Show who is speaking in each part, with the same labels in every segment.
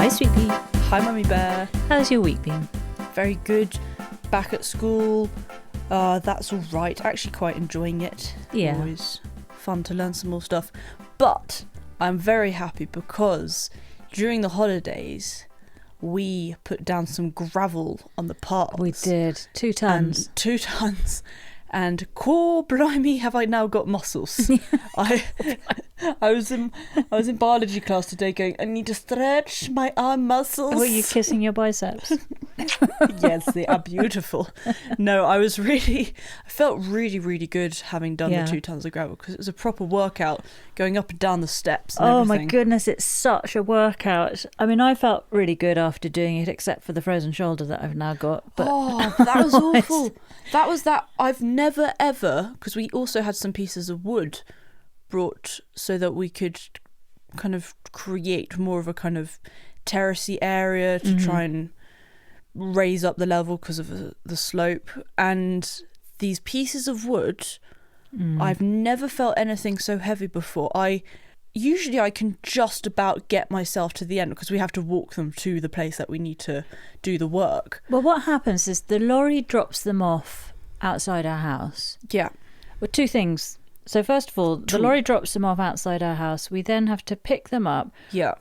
Speaker 1: Hi, Sweet Pea.
Speaker 2: Hi, Mummy Bear.
Speaker 1: How's your week been?
Speaker 2: Very good. Back at school. That's all right. Actually quite enjoying it.
Speaker 1: Yeah.
Speaker 2: Always fun to learn some more stuff. But I'm very happy because during the holidays, we put down some gravel on the paths.
Speaker 1: We did. 2 tons.
Speaker 2: 2 tons. And core blimey, have I now got muscles? I was in biology class today going, I need to stretch my arm muscles.
Speaker 1: Were you kissing your biceps?
Speaker 2: Yes, they are beautiful. No, I felt really, really good having done the 2 tons of gravel because it was a proper workout going up and down the steps and everything.
Speaker 1: My goodness, it's such a workout. I mean, I felt really good after doing it, except for the frozen shoulder that I've now got. But
Speaker 2: that was awful. That was that. I've never ever, because we also had some pieces of wood brought so that we could kind of create more of a kind of terracey area to try and raise up the level because of the slope. And these pieces of wood, I've never felt anything so heavy before. Usually I can just about get myself to the end because we have to walk them to the place that we need to do the work.
Speaker 1: Well, what happens is the lorry drops them off outside our house.
Speaker 2: Yeah.
Speaker 1: Well, 2 things. So first of all, the lorry drops them off outside our house. We then have to pick them up,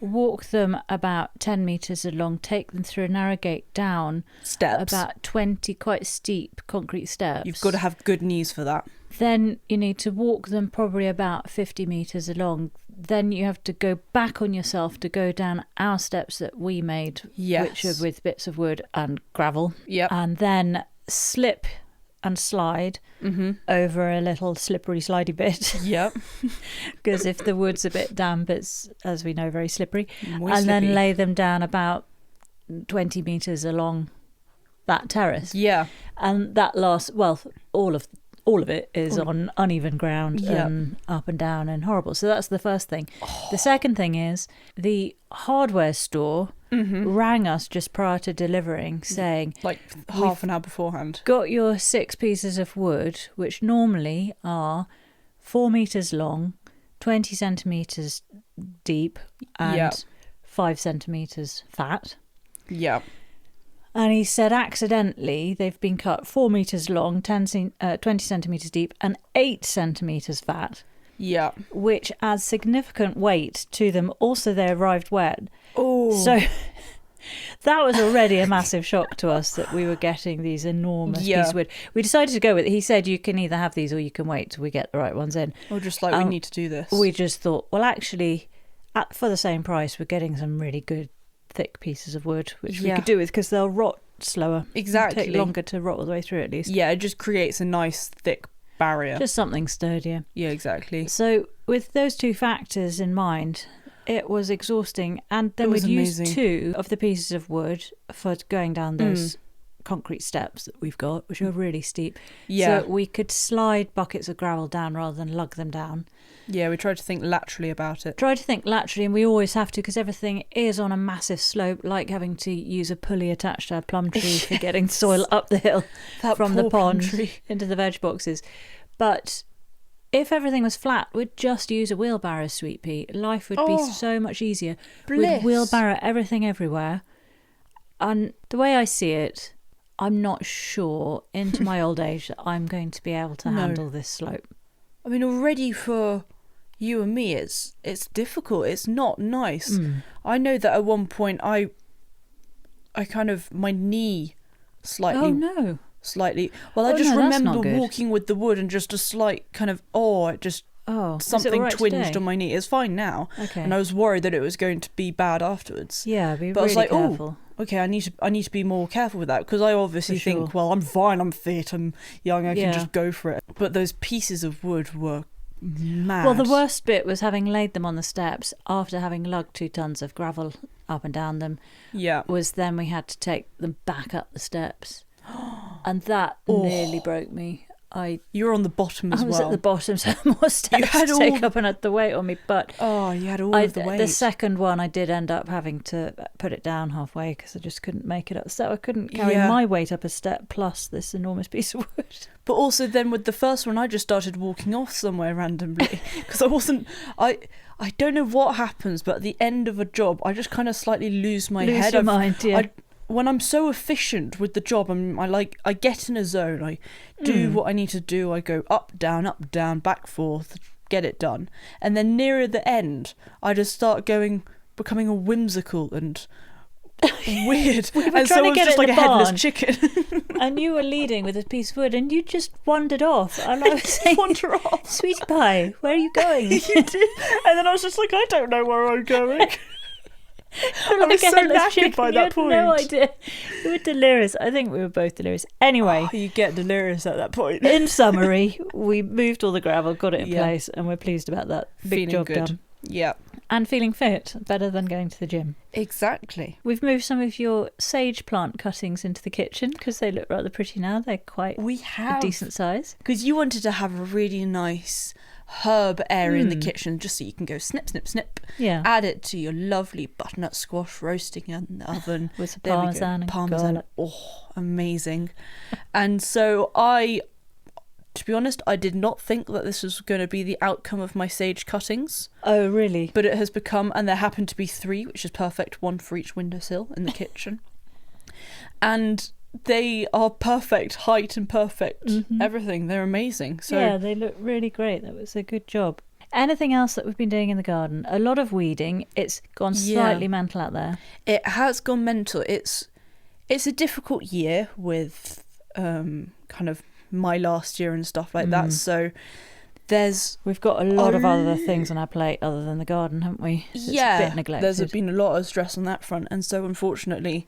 Speaker 1: walk them about 10 metres along, take them through a narrow gate down
Speaker 2: steps,
Speaker 1: about 20 quite steep concrete steps.
Speaker 2: You've got to have good knees for that.
Speaker 1: Then you need to walk them probably about 50 metres along. Then you have to go back on yourself to go down our steps that we made, which are with bits of wood and gravel.
Speaker 2: Yep.
Speaker 1: And then slip and slide over a little slippery slidey bit.
Speaker 2: Yep.
Speaker 1: Because if the wood's a bit damp, it's, as we know, very slippery.
Speaker 2: Slippy.
Speaker 1: Then lay them down about 20 metres along that terrace.
Speaker 2: Yeah.
Speaker 1: And that lasts, well, all of it is on uneven ground and up and down and horrible. So that's the first thing. The second thing is the hardware store rang us just prior to delivering saying,
Speaker 2: like half an hour beforehand,
Speaker 1: got your 6 pieces of wood, which normally are 4 metres long, 20 centimetres deep and 5 centimetres fat.
Speaker 2: Yeah.
Speaker 1: And he said accidentally they've been cut 4 metres long, 20 centimetres deep and 8 centimetres fat.
Speaker 2: Yeah.
Speaker 1: Which adds significant weight to them. Also, they arrived wet.
Speaker 2: Oh.
Speaker 1: So that was already a massive shock to us that we were getting these enormous pieces of wood. We decided to go with it. He said you can either have these or you can wait till we get the right ones in.
Speaker 2: Or just like, we need to do this.
Speaker 1: We just thought, well, actually, for the same price, we're getting some really good thick pieces of wood which we could do with because they'll rot slower.
Speaker 2: Exactly.
Speaker 1: Take longer to rot all the way through at least.
Speaker 2: Yeah, it just creates a nice thick barrier.
Speaker 1: Just something sturdier.
Speaker 2: Yeah, exactly.
Speaker 1: So with those 2 factors in mind, it was exhausting. And then we'd use 2 of the pieces of wood for going down those concrete steps that we've got, which are really steep.
Speaker 2: Yeah.
Speaker 1: So we could slide buckets of gravel down rather than lug them down.
Speaker 2: Yeah, we tried to think laterally about it.
Speaker 1: And we always have to because everything is on a massive slope, like having to use a pulley attached to a plum tree for getting soil up the hill from the pond into the veg boxes. But if everything was flat, we'd just use a wheelbarrow, Sweet Pea. Life would be so much easier.
Speaker 2: Bliss.
Speaker 1: We'd wheelbarrow everything everywhere. And the way I see it, I'm not sure into my old age that I'm going to be able to handle this slope.
Speaker 2: I mean, already for you and me, it's difficult. It's not nice. I know that at one point I kind of, my knee slightly...
Speaker 1: Oh, no.
Speaker 2: Slightly. Well, I just remember walking with the wood and just a slight kind of, something twinged on my knee. It's fine now.
Speaker 1: Okay.
Speaker 2: And I was worried that it was going to be bad afterwards.
Speaker 1: Yeah, be
Speaker 2: but
Speaker 1: really
Speaker 2: I was like,
Speaker 1: careful.
Speaker 2: Okay, I need to be more careful with that because I obviously think, well, I'm fine, I'm fit, I'm young, I can just go for it. But those pieces of wood were mad.
Speaker 1: Well, the worst bit was having laid them on the steps after having lugged 2 tons of gravel up and down them.
Speaker 2: Yeah.
Speaker 1: Was then we had to take them back up the steps. And that nearly broke me.
Speaker 2: You were on the bottom as well.
Speaker 1: I was at the bottom, so more steps to take up and had the weight on me. But
Speaker 2: you had all of the weight.
Speaker 1: The second one, I did end up having to put it down halfway because I just couldn't make it up. So I couldn't carry my weight up a step plus this enormous piece of wood.
Speaker 2: But also then with the first one, I just started walking off somewhere randomly because I don't know what happens, but at the end of a job, I just kind of slightly lose my head.
Speaker 1: Your mind, yeah.
Speaker 2: When I'm so efficient with the job, I get in a zone. I do what I need to do. I go up, down, back, forth, get it done. And then nearer the end, I just start becoming a whimsical and weird.
Speaker 1: We were trying to get
Speaker 2: just
Speaker 1: it
Speaker 2: like
Speaker 1: in
Speaker 2: a
Speaker 1: the barn,
Speaker 2: headless chicken.
Speaker 1: And you were leading with a piece of wood, and you just wandered off. And I was saying,
Speaker 2: wander off,
Speaker 1: sweetie pie, where are you going?
Speaker 2: You did, and then I was just like, I don't know where I'm going. I was so knackered by that point.
Speaker 1: No idea. We were delirious. I think we were both delirious. Anyway,
Speaker 2: you get delirious at that point.
Speaker 1: In summary, we moved all the gravel, got it in place, and we're pleased about that. Big job done.
Speaker 2: Yeah.
Speaker 1: And feeling fit, better than going to the gym.
Speaker 2: Exactly.
Speaker 1: We've moved some of your sage plant cuttings into the kitchen because they look rather pretty now. They're quite a decent size.
Speaker 2: Because you wanted to have a really nice herb area in the kitchen just so you can go snip, snip, snip.
Speaker 1: Yeah.
Speaker 2: Add it to your lovely butternut squash roasting in the oven.
Speaker 1: With some parmesan and garlic.
Speaker 2: Oh, amazing. And so to be honest, I did not think that this was going to be the outcome of my sage cuttings.
Speaker 1: Oh, really?
Speaker 2: But it has become, and there happen to be 3, which is perfect, 1 for each windowsill in the kitchen. And they are perfect height and perfect everything. They're amazing. So
Speaker 1: yeah, they look really great. That was a good job. Anything else that we've been doing in the garden? A lot of weeding. It's gone slightly mental out there. It
Speaker 2: has gone mental. It's a difficult year with kind of my last year and stuff like that, so we've got a lot of other things on our plate other than the garden, haven't we? So it's a bit neglected. There's been a lot of stress on that front, and so unfortunately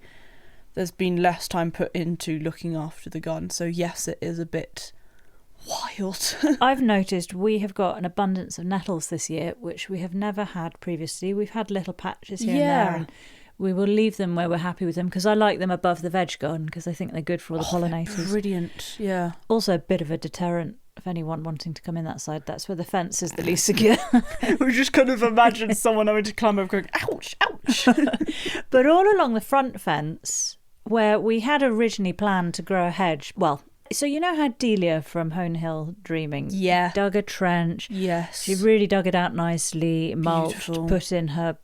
Speaker 2: there's been less time put into looking after the garden, so yes, it is a bit wild.
Speaker 1: I've noticed we have got an abundance of nettles this year, which we have never had previously. We've had little patches here and there, and we will leave them where we're happy with them because I like them above the veg garden because I think they're good for all the pollinators.
Speaker 2: Brilliant, yeah.
Speaker 1: Also a bit of a deterrent of anyone wanting to come in that side. That's where the fence is the least secure.
Speaker 2: We just kind of imagine someone having to climb over going, ouch, ouch.
Speaker 1: But all along the front fence, where we had originally planned to grow a hedge, well, so you know how Delia from Hone Hill Dreaming dug a trench?
Speaker 2: Yes.
Speaker 1: She really dug it out nicely, mulched,
Speaker 2: Beautiful.
Speaker 1: put in her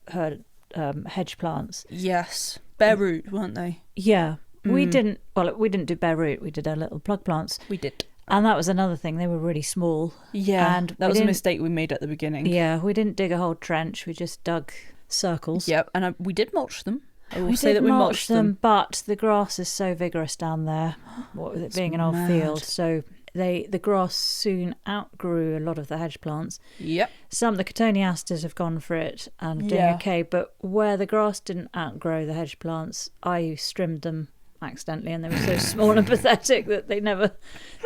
Speaker 1: hedge plants.
Speaker 2: Yes, bare root, weren't they?
Speaker 1: Yeah, we didn't do bare root. We did our little plug plants.
Speaker 2: We did,
Speaker 1: and that was another thing. They were really small.
Speaker 2: Yeah,
Speaker 1: and
Speaker 2: that was a mistake we made at the beginning.
Speaker 1: Yeah, we didn't dig a whole trench. We just dug circles.
Speaker 2: Yep, and we did mulch them. I will say that we mulched them,
Speaker 1: but the grass is so vigorous down there. What with it being an old field, so. The grass soon outgrew a lot of the hedge plants.
Speaker 2: Yep.
Speaker 1: Some of the cotoneasters have gone for it and doing okay, but where the grass didn't outgrow the hedge plants, I trimmed them accidentally, and they were so small and pathetic that they never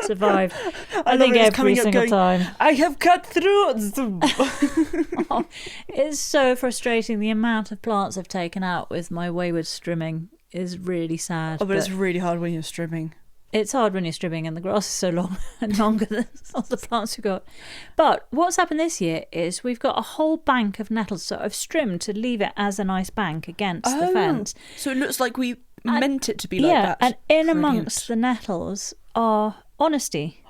Speaker 1: survived. I think every single time.
Speaker 2: I have cut through them.
Speaker 1: It's so frustrating. The amount of plants I've taken out with my wayward strimming is really sad.
Speaker 2: Oh, but it's really hard when you're strimming.
Speaker 1: It's hard when you're strimming and the grass is so long and longer than all the plants we've got. But what's happened this year is we've got a whole bank of nettles. So I've trimmed to leave it as a nice bank against the fence.
Speaker 2: So it looks like we meant it to be like that.
Speaker 1: Yeah, and in amongst the nettles are honesty.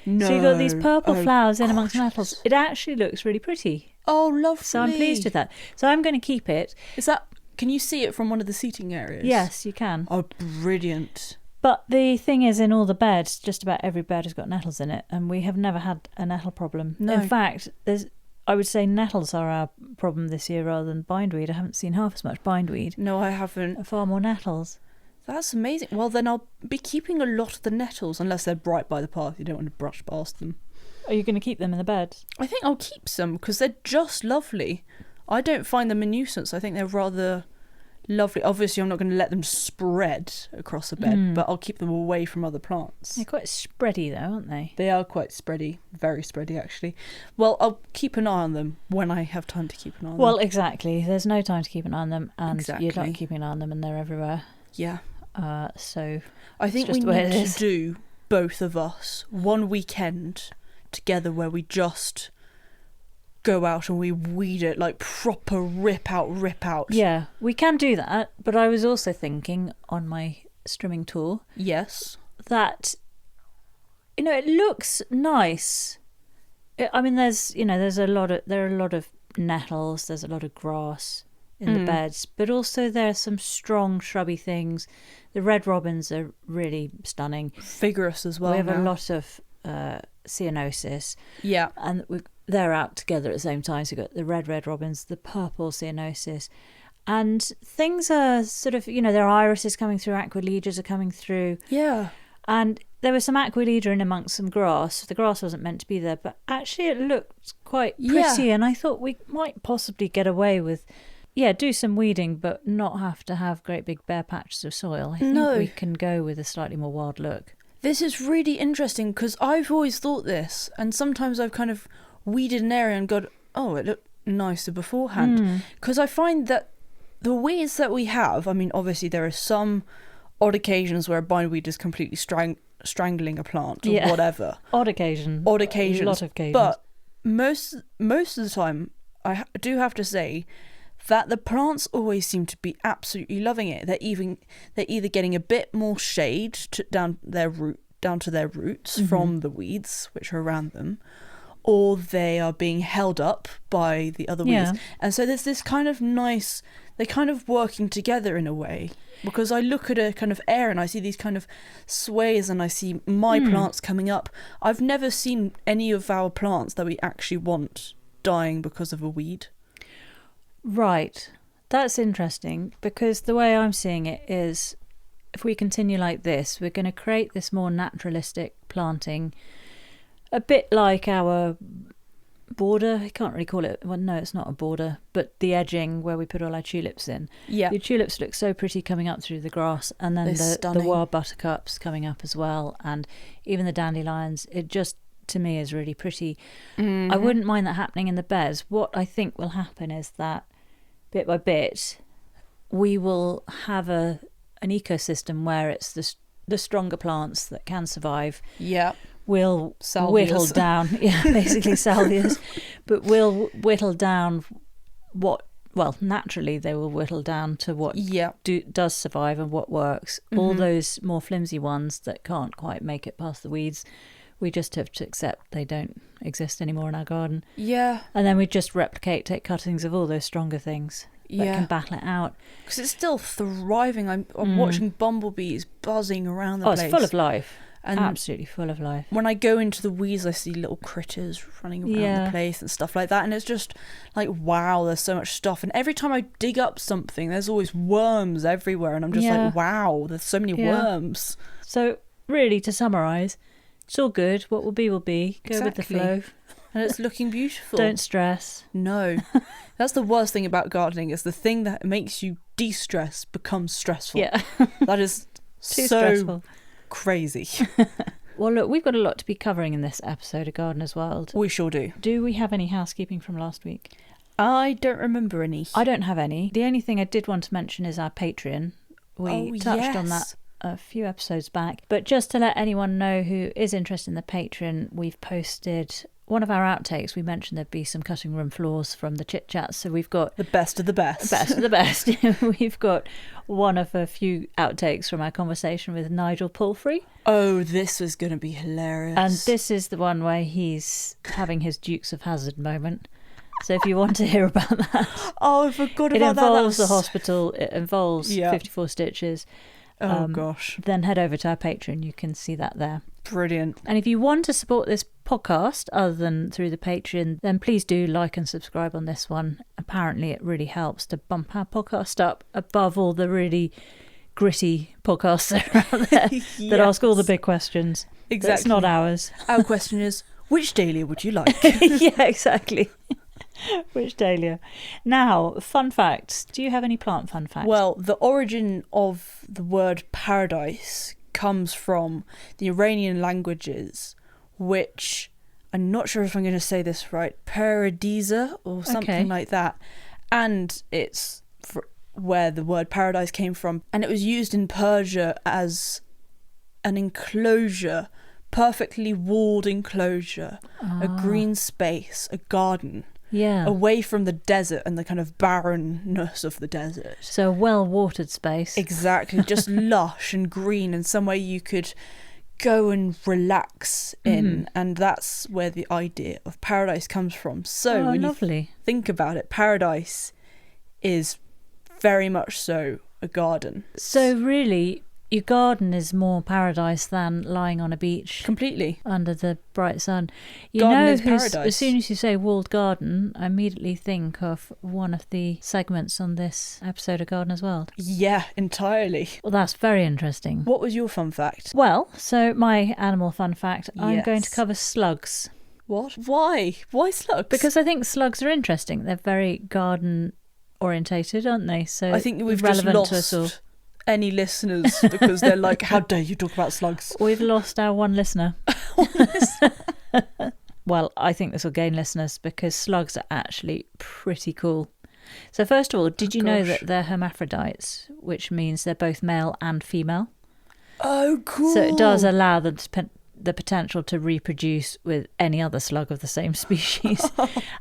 Speaker 1: No. So you've got these purple flowers in amongst the nettles. It actually looks really pretty.
Speaker 2: Oh, lovely.
Speaker 1: So I'm pleased with that. So I'm going to keep it.
Speaker 2: Can you see it from one of the seating areas?
Speaker 1: Yes, you can.
Speaker 2: Oh, brilliant.
Speaker 1: But the thing is, in all the beds, just about every bed has got nettles in it, and we have never had a nettle problem. No. In fact, I would say nettles are our problem this year rather than bindweed. I haven't seen half as much bindweed.
Speaker 2: No, I haven't.
Speaker 1: Far more nettles.
Speaker 2: That's amazing. Well, then I'll be keeping a lot of the nettles, unless they're right by the path. You don't want to brush past them.
Speaker 1: Are you going to keep them in the beds?
Speaker 2: I think I'll keep some because they're just lovely. I don't find them a nuisance. I think they're rather lovely. Obviously, I'm not going to let them spread across the bed, but I'll keep them away from other plants.
Speaker 1: They're quite spready though, aren't they?
Speaker 2: They are quite spready. Very spready, actually. Well, I'll keep an eye on them when I have time to keep an eye on them.
Speaker 1: Well, exactly. There's no time to keep an eye on them, and you're not keeping an eye on them, and they're everywhere.
Speaker 2: Yeah.
Speaker 1: So
Speaker 2: I think we need to do both of us one weekend together where we just go out and we weed it, like proper rip out.
Speaker 1: Yeah, we can do that. But I was also thinking on my strimming tour,
Speaker 2: yes,
Speaker 1: that it looks nice. I mean, there are a lot of nettles, there's a lot of grass in the beds, but also there are some strong shrubby things. The red robins are really stunning,
Speaker 2: vigorous as well.
Speaker 1: We have a lot of ceanosis, and they're out together at the same time. So you've got the red robins, the purple ceanosis, and things are sort of, their irises coming through, aquiledias are coming through, and there was some aquilida in amongst some grass. The grass wasn't meant to be there, but actually it looked quite pretty, and I thought we might possibly get away with do some weeding, but not have to have great big bare patches of soil. I think we can go with a slightly more wild look.
Speaker 2: This is really interesting, because I've always thought this, and sometimes I've kind of weeded an area and gone, oh, it looked nicer beforehand. Because I find that the weeds that we have, I mean, obviously there are some odd occasions where a bindweed is completely strangling a plant or whatever.
Speaker 1: Odd occasions.
Speaker 2: A lot of occasions. But most of the time, I do have to say that the plants always seem to be absolutely loving it. They're either getting a bit more shade down to their roots from the weeds which are around them, or they are being held up by the other weeds. And so there's this kind of nice, they're kind of working together in a way, because I look at a kind of area and I see these kind of sways and I see my plants coming up. I've never seen any of our plants that we actually want dying because of a weed.
Speaker 1: Right. That's interesting, because the way I'm seeing it is, if we continue like this, we're going to create this more naturalistic planting, a bit like our border. I can't really call it, well, no, it's not a border, but the edging where we put all our tulips in.
Speaker 2: Yeah.
Speaker 1: The tulips look so pretty coming up through the grass, and then the wild buttercups coming up as well, and even the dandelions. It just, to me, is really pretty. I wouldn't mind that happening in the beds. What I think will happen is that bit by bit we will have an ecosystem where it's the stronger plants that can survive will whittle down basically salvias, but will whittle down naturally they will whittle down to what does survive and what works. All those more flimsy ones that can't quite make it past the weeds, we just have to accept they don't exist anymore in our garden. And then we just take cuttings of all those stronger things that can battle it out. Because
Speaker 2: it's still thriving. I'm watching bumblebees buzzing around the place.
Speaker 1: It's full of life. And absolutely full of life.
Speaker 2: When I go into the weeds, I see little critters running around the place and stuff like that. And it's just like, wow, there's so much stuff. And every time I dig up something, there's always worms everywhere. And I'm just like, wow, there's so many worms.
Speaker 1: So really, to summarise, it's all good. What will be will be. Go with the flow.
Speaker 2: And it's looking beautiful.
Speaker 1: Don't stress.
Speaker 2: No. That's the worst thing about gardening, is the thing that makes you de-stress becomes stressful.
Speaker 1: Yeah.
Speaker 2: That is
Speaker 1: too stressful.
Speaker 2: Crazy.
Speaker 1: Well, look, we've got a lot to be covering in this episode of Gardener's World.
Speaker 2: We sure do.
Speaker 1: Do we have any housekeeping from last week?
Speaker 2: I don't remember any.
Speaker 1: I don't have any. The only thing I did want to mention is our Patreon. We touched on that a few episodes back, but just to let anyone know who is interested in the Patreon, we've posted one of our outtakes. We mentioned there'd be some cutting room floors from the chit chats, so we've got
Speaker 2: the best of the best.
Speaker 1: We've got one of a few outtakes from our conversation with Nigel Palfrey.
Speaker 2: Oh, this was going to be hilarious.
Speaker 1: And this is the one where he's having his Dukes of Hazzard moment. So if you want to hear about that,
Speaker 2: I forgot about that.
Speaker 1: It involves the hospital. It involves 54 stitches.
Speaker 2: Oh gosh.
Speaker 1: Then head over to our Patreon. You can see that there.
Speaker 2: Brilliant.
Speaker 1: And if you want to support this podcast other than through the Patreon, then please do like and subscribe on this one. Apparently it really helps to bump our podcast up above all the really gritty podcasts that are out there that ask all the big questions.
Speaker 2: Exactly.
Speaker 1: That's not ours.
Speaker 2: Our question is, which dahlia would you like?
Speaker 1: Yeah, exactly. Which dahlia? Now, fun facts. Do you have any plant fun facts?
Speaker 2: Well, the origin of the word paradise comes from the Iranian languages, which, I'm not sure if I'm going to say this right, paradisa or something like that. And it's where the word paradise came from. And it was used in Persia as an enclosure, perfectly walled enclosure, a green space, a garden.
Speaker 1: Yeah.
Speaker 2: Away from the desert and the kind of barrenness of the desert.
Speaker 1: So a well-watered space.
Speaker 2: Exactly. Just lush and green and somewhere you could go and relax in. And that's where the idea of paradise comes from. So when
Speaker 1: lovely.
Speaker 2: you think about it, paradise is very much so a garden.
Speaker 1: So really, your garden is more paradise than lying on a beach.
Speaker 2: Completely.
Speaker 1: Under the bright sun.
Speaker 2: Garden is paradise.
Speaker 1: As soon as you say walled garden, I immediately think of one of the segments on this episode of Gardener's World.
Speaker 2: Yeah, entirely.
Speaker 1: Well, that's very interesting.
Speaker 2: What was your fun fact?
Speaker 1: Well, so my animal fun fact, I'm going to cover slugs.
Speaker 2: What? Why? Why slugs?
Speaker 1: Because I think slugs are interesting. They're very garden orientated, aren't they? So
Speaker 2: I think we've
Speaker 1: relevant
Speaker 2: just
Speaker 1: to us all.
Speaker 2: lost any listeners because they're like, how dare you talk about slugs?
Speaker 1: We've lost our one listener. Well, I think this will gain listeners because slugs are actually pretty cool. So first of all, did you know that they're hermaphrodites, which means they're both male and female?
Speaker 2: Oh, cool.
Speaker 1: So it does allow them the potential to reproduce with any other slug of the same species.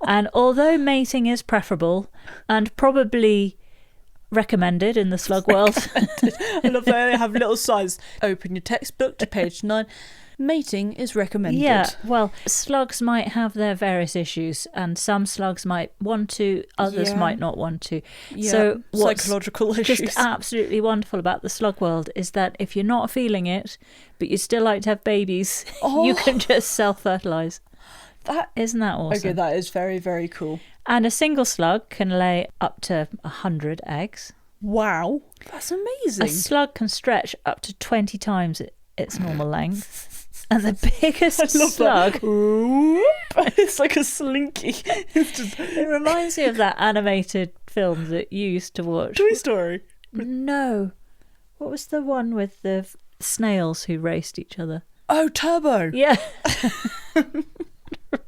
Speaker 1: And although mating is preferable and probably recommended in the slug world.
Speaker 2: I love that they have little signs. Open your textbook to page 9. Mating is recommended.
Speaker 1: Yeah, well, slugs might have their various issues, and some slugs might want to, others might not want to.
Speaker 2: Yeah,
Speaker 1: so what's
Speaker 2: psychological issues.
Speaker 1: just absolutely wonderful about the slug world is that if you're not feeling it, but you still like to have babies, you can just self-fertilise. Isn't that awesome?
Speaker 2: Okay, that is very, very cool.
Speaker 1: And a single slug can lay up to 100 eggs.
Speaker 2: Wow, that's amazing.
Speaker 1: A slug can stretch up to 20 times its normal length. And the biggest slug...
Speaker 2: It's like a slinky.
Speaker 1: It reminds me of that animated film that you used to watch.
Speaker 2: Toy Story?
Speaker 1: No. What was the one with the snails who raced each other?
Speaker 2: Oh, Turbo.
Speaker 1: Yeah.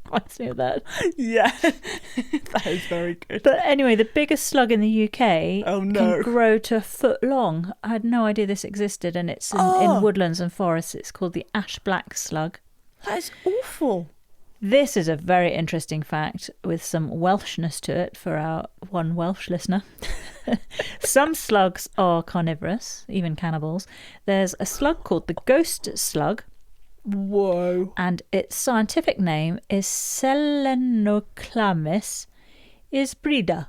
Speaker 1: Reminds me of that.
Speaker 2: Yeah. That is very good.
Speaker 1: But anyway, the biggest slug in the UK
Speaker 2: can
Speaker 1: grow to a foot long. I had no idea this existed, and it's in woodlands and forests. It's called the ash black slug.
Speaker 2: That is awful.
Speaker 1: This is a very interesting fact with some Welshness to it for our one Welsh listener. Some slugs are carnivorous, even cannibals. There's a slug called the ghost slug.
Speaker 2: Whoa.
Speaker 1: And its scientific name is Selenoclamis isbrida.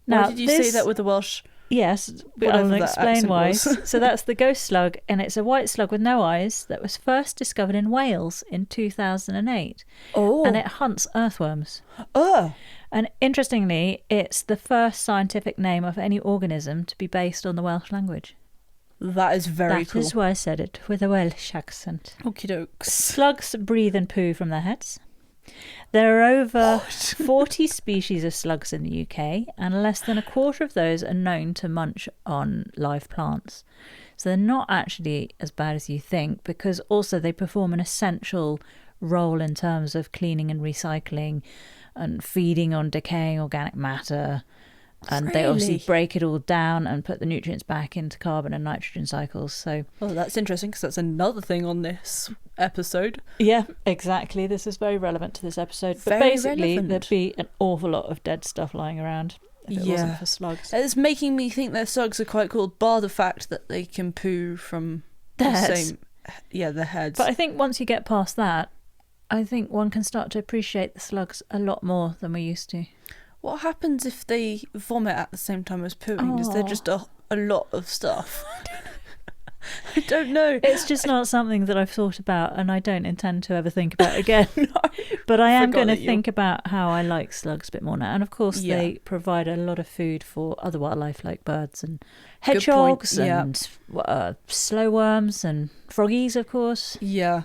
Speaker 2: Now, why did you say that with the Welsh?
Speaker 1: Yes, I'll explain why. So that's the ghost slug, and it's a white slug with no eyes that was first discovered in Wales in 2008.
Speaker 2: Oh.
Speaker 1: And it hunts earthworms.
Speaker 2: Oh.
Speaker 1: And interestingly, it's the first scientific name of any organism to be based on the Welsh language.
Speaker 2: That is very cool.
Speaker 1: That is why I said it with a Welsh accent.
Speaker 2: Okie dokes.
Speaker 1: Slugs breathe and poo from their heads. There are over 40 species of slugs in the UK, and less than a quarter of those are known to munch on live plants. So they're not actually as bad as you think, because also they perform an essential role in terms of cleaning and recycling and feeding on decaying organic matter. And they obviously break it all down and put the nutrients back into carbon and nitrogen cycles. So,
Speaker 2: oh, that's interesting because that's another thing on this episode.
Speaker 1: Yeah, exactly. This is very relevant to this episode. But
Speaker 2: very
Speaker 1: basically,
Speaker 2: relevant.
Speaker 1: There'd be an awful lot of dead stuff lying around if it wasn't for slugs.
Speaker 2: It's making me think that slugs are quite cool, bar the fact that they can poo from
Speaker 1: their
Speaker 2: the
Speaker 1: heads.
Speaker 2: same... Yeah, their heads.
Speaker 1: But I think once you get past that, I think one can start to appreciate the slugs a lot more than we used to.
Speaker 2: What happens if they vomit at the same time as pooing? Is there just a lot of stuff? I don't know.
Speaker 1: It's just not something that I've thought about, and I don't intend to ever think about again. No, but I am going to think about how I like slugs a bit more now. And of course, they provide a lot of food for other wildlife like birds and hedgehogs and slow worms and froggies, of course.
Speaker 2: Yeah.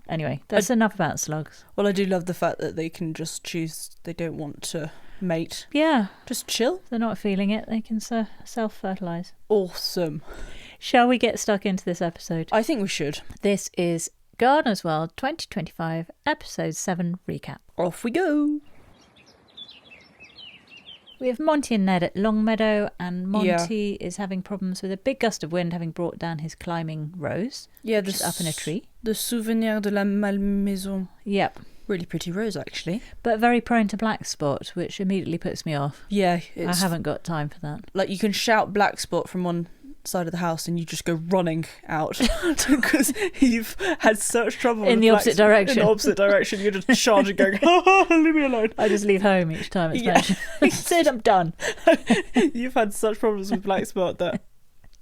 Speaker 1: Anyway, that's enough about slugs.
Speaker 2: Well, I do love the fact that they can just choose they don't want to mate.
Speaker 1: Yeah.
Speaker 2: Just chill.
Speaker 1: If they're not feeling it, they can self-fertilise.
Speaker 2: Awesome.
Speaker 1: Shall we get stuck into this episode?
Speaker 2: I think we should.
Speaker 1: This is Gardener's World 2025, Episode 7 Recap.
Speaker 2: Off we go.
Speaker 1: We have Monty and Ned at Longmeadow, and Monty is having problems with a big gust of wind having brought down his climbing rose, which is up in a tree.
Speaker 2: The Souvenir de la Malmaison.
Speaker 1: Yep.
Speaker 2: Really pretty rose, actually.
Speaker 1: But very prone to black spot, which immediately puts me off.
Speaker 2: Yeah.
Speaker 1: I haven't got time for that.
Speaker 2: Like, you can shout black spot from one side of the house and you just go running out because you've had such trouble
Speaker 1: in the opposite direction.
Speaker 2: In the opposite direction, you're just charging, going, oh, leave me alone.
Speaker 1: I just leave home each time it's mentioned. Said I'm done.
Speaker 2: You've had such problems with black spot that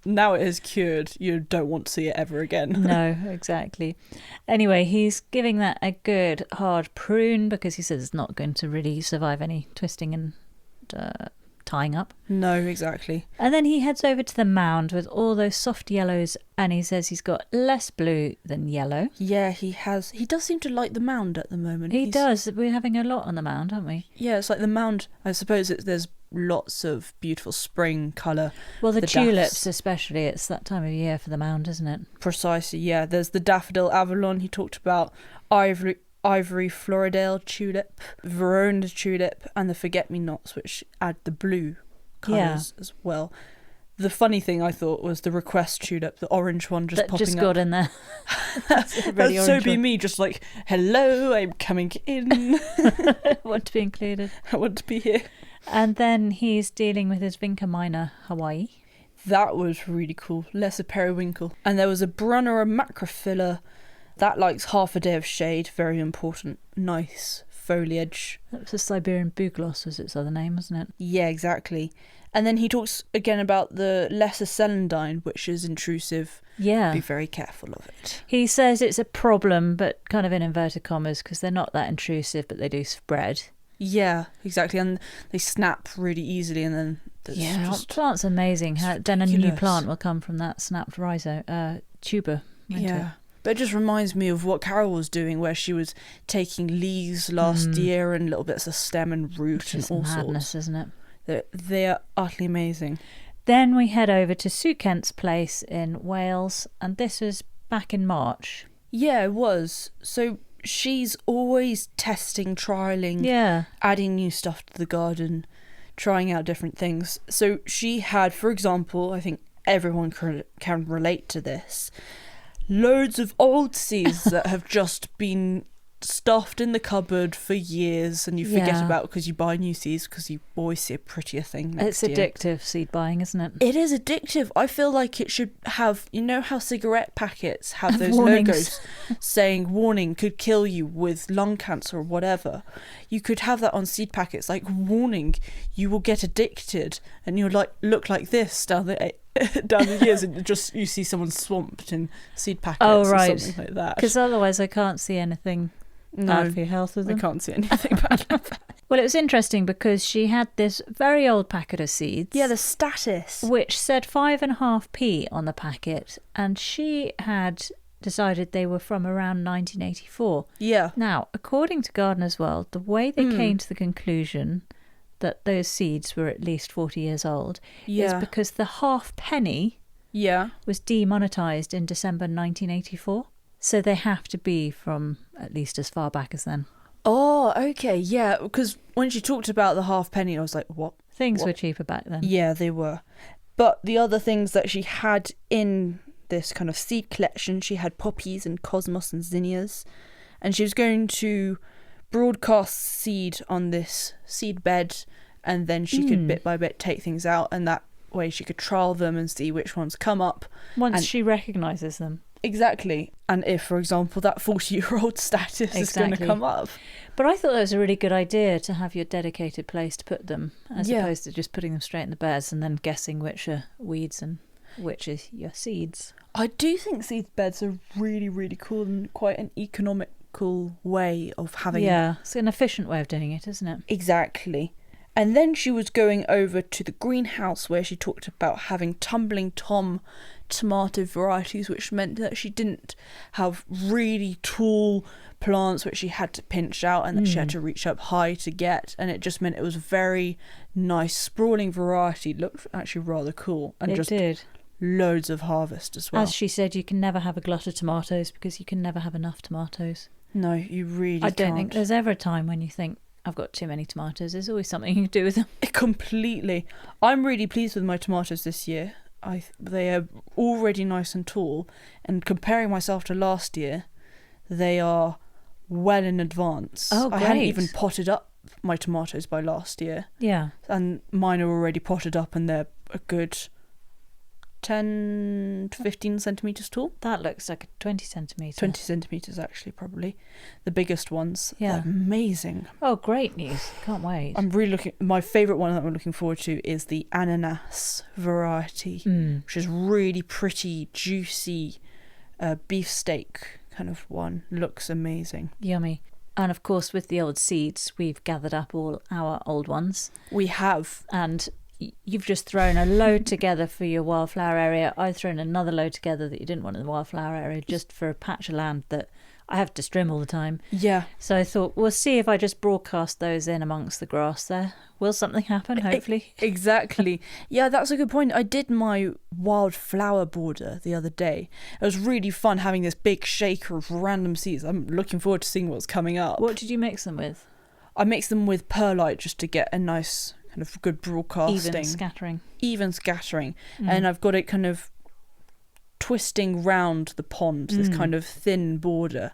Speaker 2: now it is cured. You don't want to see it ever again.
Speaker 1: No, exactly. Anyway, he's giving that a good hard prune because he says it's not going to really survive any twisting and tying up.
Speaker 2: No, exactly.
Speaker 1: And then he heads over to the mound with all those soft yellows, and he says he's got less blue than yellow.
Speaker 2: Yeah, he has. He does seem to like the mound at the moment.
Speaker 1: He does. We're having a lot on the mound, aren't we?
Speaker 2: Yeah, it's like the mound. I suppose there's lots of beautiful spring colour.
Speaker 1: Well, the tulips especially, it's that time of year for the mound, isn't it?
Speaker 2: Precisely, yeah. There's the daffodil Avalon he talked about, ivory Floridale tulip, Verona tulip, and the forget-me-nots, which add the blue colours as well. The funny thing I thought was the request tulip, the orange one just popping
Speaker 1: just
Speaker 2: up.
Speaker 1: got in there.
Speaker 2: That's so be me, just like, hello, I'm coming in.
Speaker 1: I want to be included.
Speaker 2: I want to be here.
Speaker 1: And then he's dealing with his Vinca minor Hawaii.
Speaker 2: That was really cool. Lesser periwinkle. And there was a Brunner macrophylla. That likes half a day of shade. Very important. Nice foliage.
Speaker 1: That was a Siberian bugloss was its other name, wasn't it?
Speaker 2: Yeah, exactly. And then he talks again about the lesser celandine, which is intrusive.
Speaker 1: Yeah.
Speaker 2: Be very careful of it.
Speaker 1: He says it's a problem, but kind of in inverted commas, because they're not that intrusive, but they do spread.
Speaker 2: Yeah, exactly. And they snap really easily, and then
Speaker 1: plant's amazing. Then a new plant will come from that snapped tuber.
Speaker 2: Yeah. But it just reminds me of what Carol was doing, where she was taking leaves last year and little bits of stem and root and all
Speaker 1: madness,
Speaker 2: sorts.
Speaker 1: Isn't it?
Speaker 2: They are utterly amazing.
Speaker 1: Then we head over to Sue Kent's place in Wales, and this was back in March.
Speaker 2: Yeah, it was. So she's always testing, trialling, adding new stuff to the garden, trying out different things. So she had, for example, I think everyone can relate to this, loads of old seeds that have just been stuffed in the cupboard for years, and you forget about because you buy new seeds because you always see a prettier thing next year.
Speaker 1: It's addictive, seed buying, isn't it?
Speaker 2: It is addictive. I feel like it should have, you know how cigarette packets have those logos saying warning could kill you with lung cancer or whatever. You could have that on seed packets, like warning, you will get addicted, and you'll like look like this down the years, and just you see someone swamped in seed packets or something like that.
Speaker 1: Because otherwise I can't see anything bad for your health with them.
Speaker 2: I can't see anything bad.
Speaker 1: Well, it was interesting because she had this very old packet of seeds.
Speaker 2: Yeah, the status.
Speaker 1: Which said 5.5p on the packet, and she had decided they were from around 1984.
Speaker 2: Yeah.
Speaker 1: Now, according to Gardener's World, the way they came to the conclusion that those seeds were at least 40 years old is because the halfpenny was demonetised in December 1984. So they have to be from at least as far back as then.
Speaker 2: Oh, okay, yeah, because when she talked about the halfpenny, I was like, what?
Speaker 1: Things were cheaper back then.
Speaker 2: Yeah, they were. But the other things that she had in this kind of seed collection, she had poppies and cosmos and zinnias, and she was going to broadcast seed on this seed bed, and then she could bit by bit take things out, and that way she could trial them and see which ones come up.
Speaker 1: Once she recognises them.
Speaker 2: Exactly. And if, for example, that 40-year-old status is going to come up.
Speaker 1: But I thought that was a really good idea to have your dedicated place to put them, as opposed to just putting them straight in the beds and then guessing which are weeds and which is your seeds.
Speaker 2: I do think seed beds are really, really cool and quite an economical way of having...
Speaker 1: Yeah, it's an efficient way of doing it, isn't it?
Speaker 2: Exactly. And then she was going over to the greenhouse where she talked about having Tumbling Tom tomato varieties, which meant that she didn't have really tall plants which she had to pinch out and that she had to reach up high to get, and it just meant it was a very nice sprawling variety. Looked actually rather cool, and
Speaker 1: it
Speaker 2: just
Speaker 1: did
Speaker 2: loads of harvest as well.
Speaker 1: As she said, you can never have a glut of tomatoes because you can never have enough tomatoes.
Speaker 2: No, you really can't.
Speaker 1: I don't think there's ever a time when you think I've got too many tomatoes. There's always something you can do with them.
Speaker 2: Completely. I'm really pleased with my tomatoes this year. They are already nice and tall, and comparing myself to last year, they are well in advance.
Speaker 1: Oh, great.
Speaker 2: I hadn't even potted up my tomatoes by last year.
Speaker 1: Yeah.
Speaker 2: And mine are already potted up, and they're a good 10 to 15 centimetres tall.
Speaker 1: That looks like a 20 centimetre.
Speaker 2: 20 centimetres actually, probably. The biggest ones.
Speaker 1: Yeah.
Speaker 2: They're amazing.
Speaker 1: Oh, great news. Can't wait.
Speaker 2: I'm really my favourite one that I'm looking forward to is the ananas variety, which is really pretty, juicy beefsteak kind of one. Looks amazing.
Speaker 1: Yummy. And of course, with the old seeds, we've gathered up all our old ones.
Speaker 2: We have.
Speaker 1: And you've just thrown a load together for your wildflower area. I've thrown another load together that you didn't want in the wildflower area, just for a patch of land that I have to trim all the time.
Speaker 2: Yeah.
Speaker 1: So I thought, we'll see if I just broadcast those in amongst the grass there. Will something happen, hopefully?
Speaker 2: Exactly. Yeah, that's a good point. I did my wildflower border the other day. It was really fun having this big shaker of random seeds. I'm looking forward to seeing what's coming up.
Speaker 1: What did you mix them with?
Speaker 2: I mixed them with perlite just to get a nice kind of good broadcasting. Even scattering. And I've got it kind of twisting round the pond, this kind of thin border,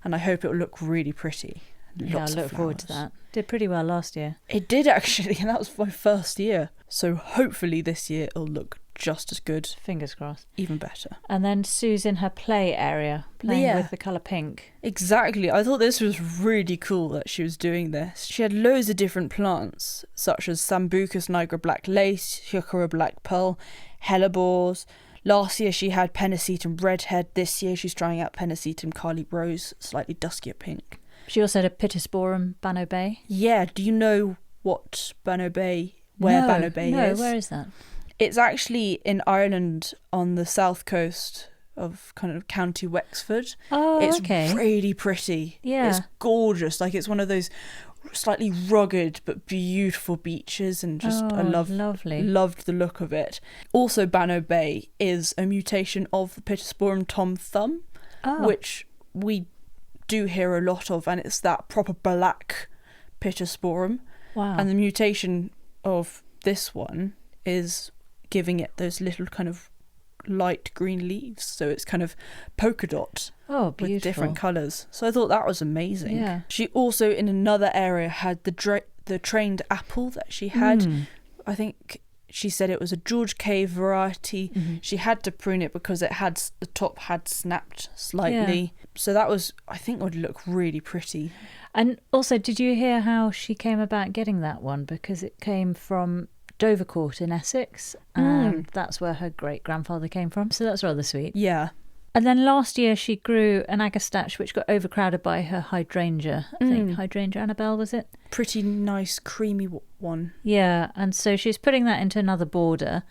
Speaker 2: and I hope it will look really pretty.
Speaker 1: I look forward to that. Did pretty well last year.
Speaker 2: It did actually, and that was my first year. So hopefully this year it'll look just as good.
Speaker 1: Fingers crossed.
Speaker 2: Even better.
Speaker 1: And then Sue's in her play area, playing with the colour pink.
Speaker 2: Exactly. I thought this was really cool that she was doing this. She had loads of different plants, such as Sambucus nigra black lace, Heuchera black pearl, hellebores. Last year she had Pennisetum redhead. This year she's trying out Pennisetum Carly Rose, slightly duskier pink.
Speaker 1: She also had a Pittosporum Banno Bay.
Speaker 2: Yeah, do you know what Banno Bay, Banno Bay is?
Speaker 1: No, where is that?
Speaker 2: It's actually in Ireland on the south coast of kind of County Wexford.
Speaker 1: Oh,
Speaker 2: it's
Speaker 1: okay.
Speaker 2: really pretty.
Speaker 1: Yeah.
Speaker 2: It's gorgeous. Like, it's one of those slightly rugged but beautiful beaches, and just
Speaker 1: lovely.
Speaker 2: Loved the look of it. Also, Banno Bay is a mutation of the Pittosporum Tom Thumb, which we do hear a lot of, and it's that proper black Pittosporum.
Speaker 1: Wow.
Speaker 2: And the mutation of this one is giving it those little kind of light green leaves, so it's kind of polka dot with different colours. So I thought that was amazing.
Speaker 1: Yeah.
Speaker 2: She also in another area had the trained apple that she had. I think she said it was a George K variety. She had to prune it because the top had snapped slightly. So that was, I think, would look really pretty.
Speaker 1: And also, did you hear how she came about getting that one? Because it came from Dovercourt in Essex, and that's where her great-grandfather came from, so that's rather sweet.
Speaker 2: Yeah.
Speaker 1: And then last year she grew an agastache which got overcrowded by her hydrangea. I think hydrangea Annabelle, was it?
Speaker 2: Pretty nice creamy one.
Speaker 1: Yeah, and so she's putting that into another border.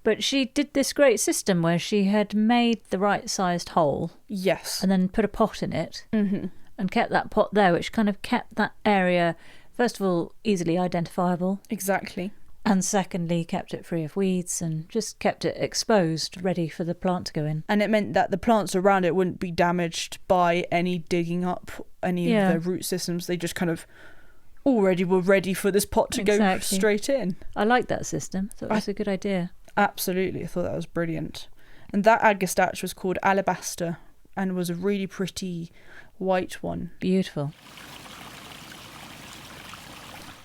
Speaker 1: But she did this great system where she had made the right sized hole.
Speaker 2: Yes.
Speaker 1: And then put a pot in it and kept that pot there, which kind of kept that area, first of all, easily identifiable.
Speaker 2: Exactly.
Speaker 1: And secondly, kept it free of weeds and just kept it exposed, ready for the plant to go in.
Speaker 2: And it meant that the plants around it wouldn't be damaged by any digging up any of their root systems. They just kind of already were ready for this pot to go straight in.
Speaker 1: I like that system. I thought it was a good idea.
Speaker 2: Absolutely. I thought that was brilliant. And that agastache was called Alabaster and was a really pretty white one.
Speaker 1: Beautiful.